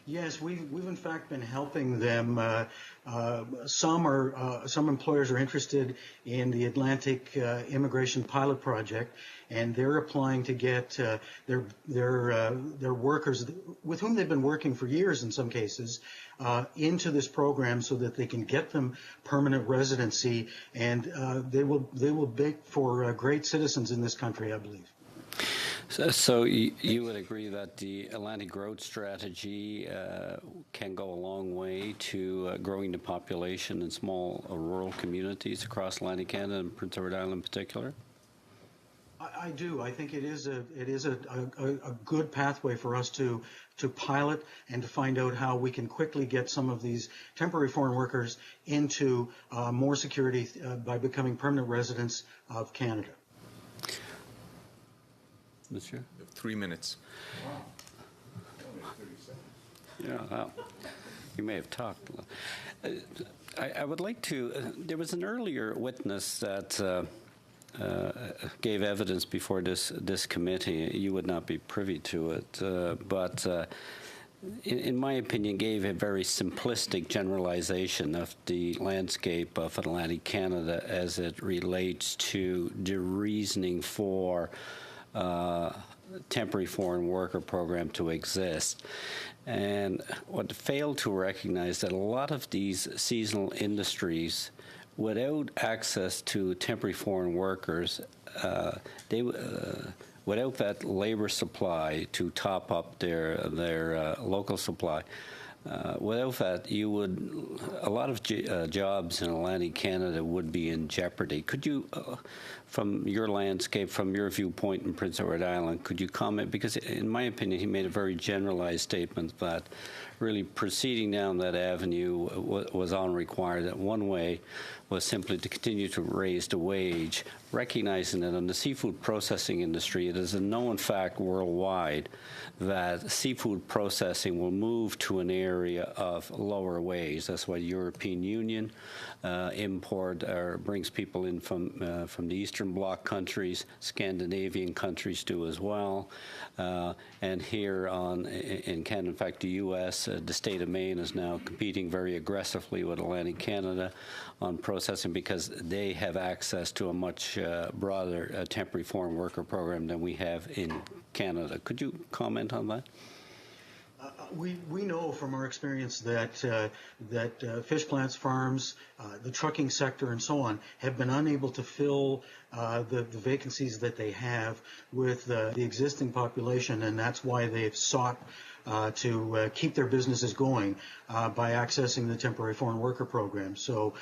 Yes, we've in fact been helping them. Some employers are interested in the Atlantic Immigration Pilot Project, and they're applying to get their workers with whom they've been working for years in some cases into this program so that they can get them permanent residency, and they will make for great citizens in this country, I believe. So you would agree that the Atlantic Growth Strategy can go a long way to growing the population in small rural communities across Atlantic Canada and Prince Edward Island in particular? I do. I think it is a good pathway for us to pilot and to find out how we can quickly get some of these temporary foreign workers into more security by becoming permanent residents of Canada. Monsieur? 3 minutes. Yeah, well, you may have talked. I would like to, there was an earlier witness that gave evidence before this committee. You would not be privy to it, but in my opinion, gave a very simplistic generalization of the landscape of Atlantic Canada as it relates to the reasoning for temporary foreign worker program to exist. And what failed to recognize that a lot of these seasonal industries, without access to temporary foreign workers, without that labor supply to top up their local supply, without that, a lot of jobs in Atlantic Canada would be in jeopardy. Could you, from your landscape, from your viewpoint in Prince Edward Island, could you comment? Because in my opinion, he made a very generalized statement that really proceeding down that avenue was unrequired. That one way was simply to continue to raise the wage, recognizing that in the seafood processing industry, it is a known fact worldwide that seafood processing will move to an area of lower wage. That's why the European Union brings people in from the Eastern Bloc countries. Scandinavian countries do as well. And here in Canada, in fact, the U.S., the state of Maine is now competing very aggressively with Atlantic Canada on processing because they have access to a much broader temporary foreign worker program than we have in Canada. Could you comment on that? We know from our experience that fish plants, farms, the trucking sector, and so on have been unable to fill the vacancies that they have with the existing population, and that's why they've sought to keep their businesses going by accessing the temporary foreign worker program. So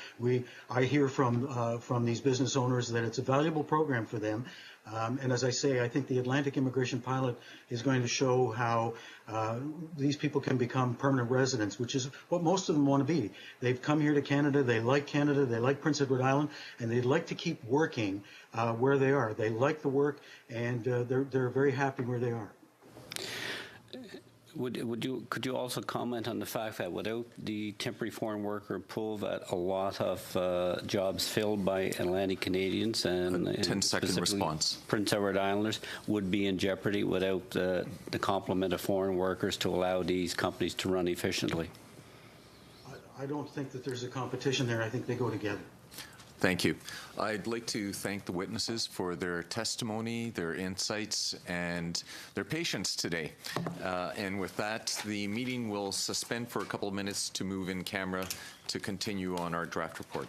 I hear from these business owners that it's a valuable program for them. And as I say, I think the Atlantic Immigration Pilot is going to show how these people can become permanent residents, which is what most of them want to be. They've come here to Canada, they like Prince Edward Island, and they'd like to keep working where they are. They like the work, and they're very happy where they are. Could you also comment on the fact that without the temporary foreign worker pool, that a lot of jobs filled by Atlantic Canadians and 10-second response. Prince Edward Islanders would be in jeopardy without the complement of foreign workers to allow these companies to run efficiently? I don't think that there's a competition there. I think they go together. Thank you. I'd like to thank the witnesses for their testimony, their insights, and their patience today. And with that, the meeting will suspend for a couple of minutes to move in camera to continue on our draft report.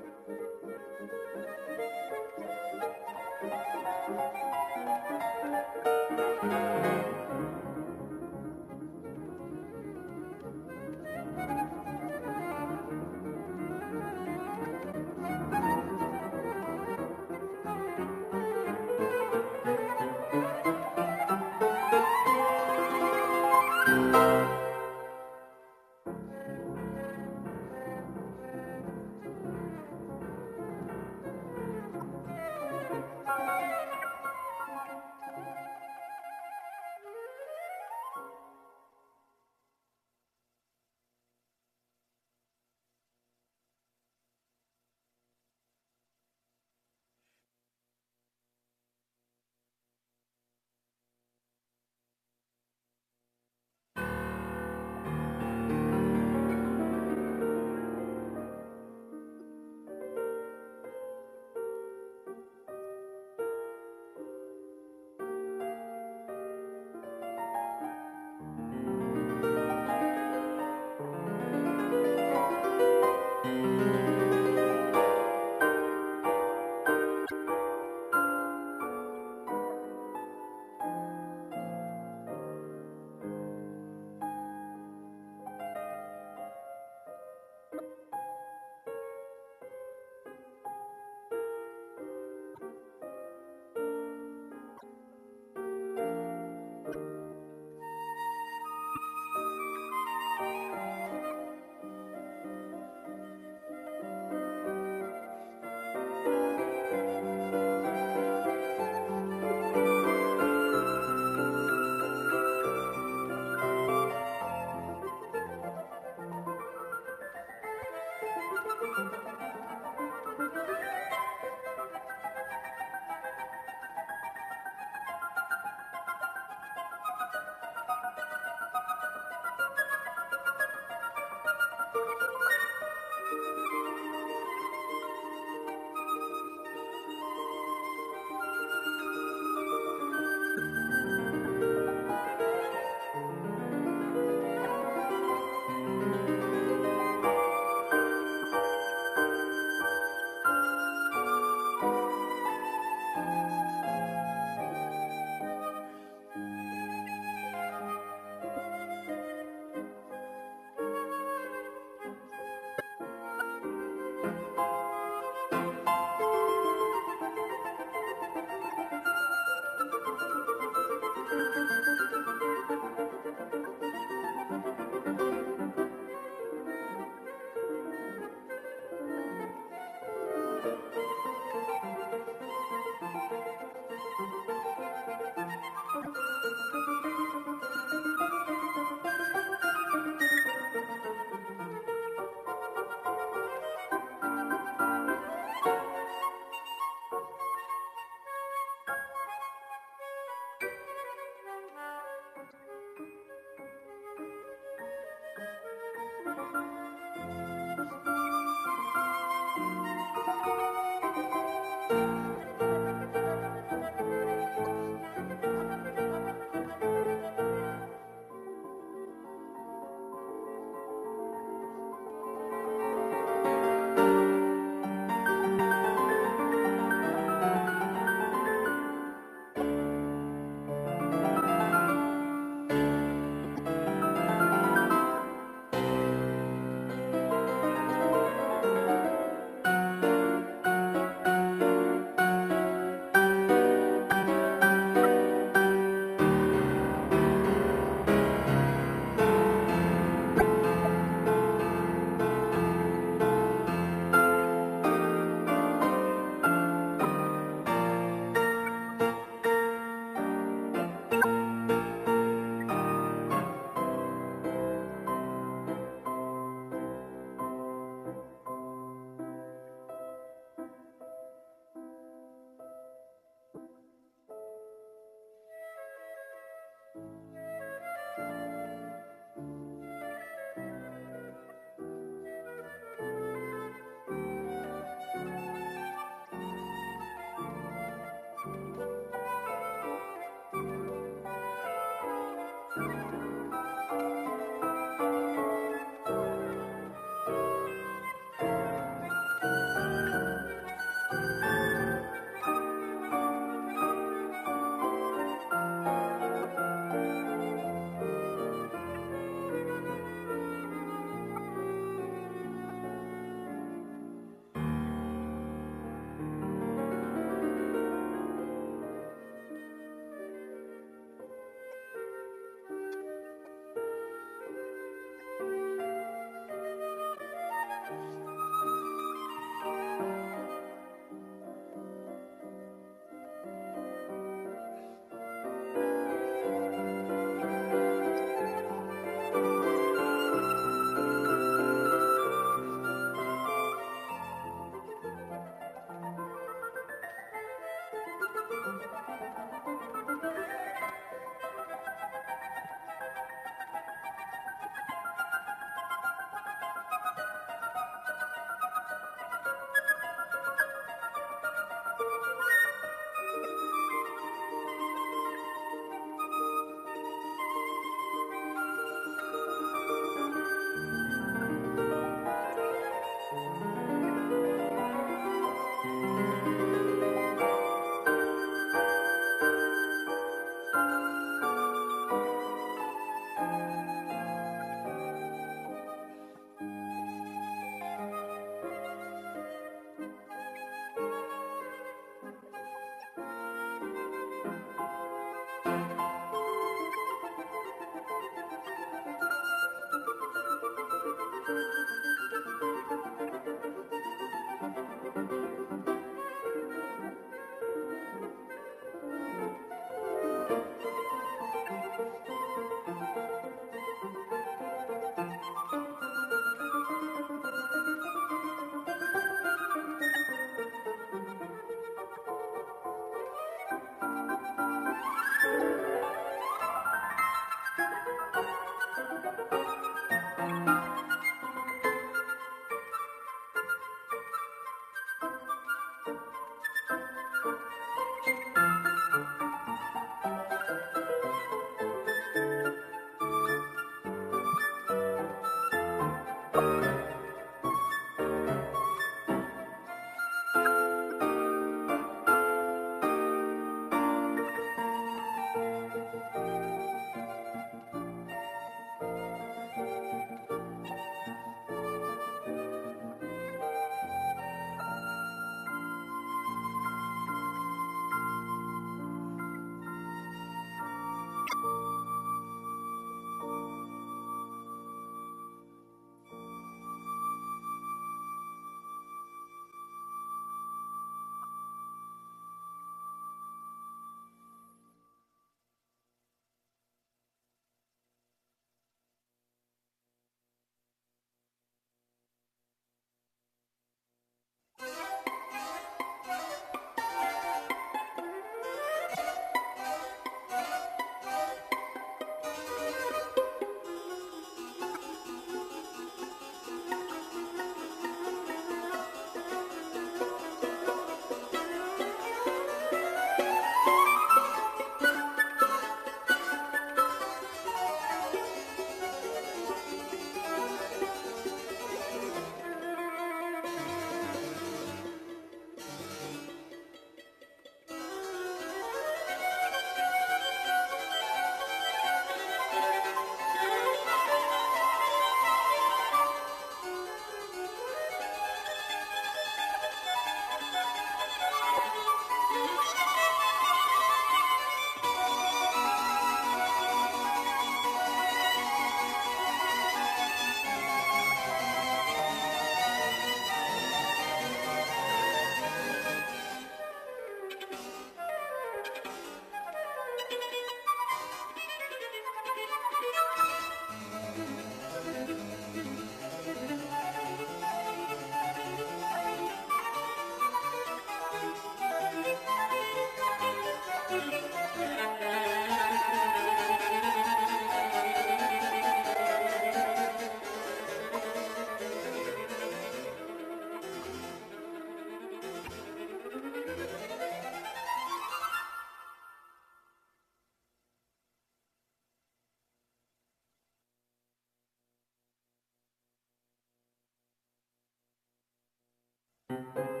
you.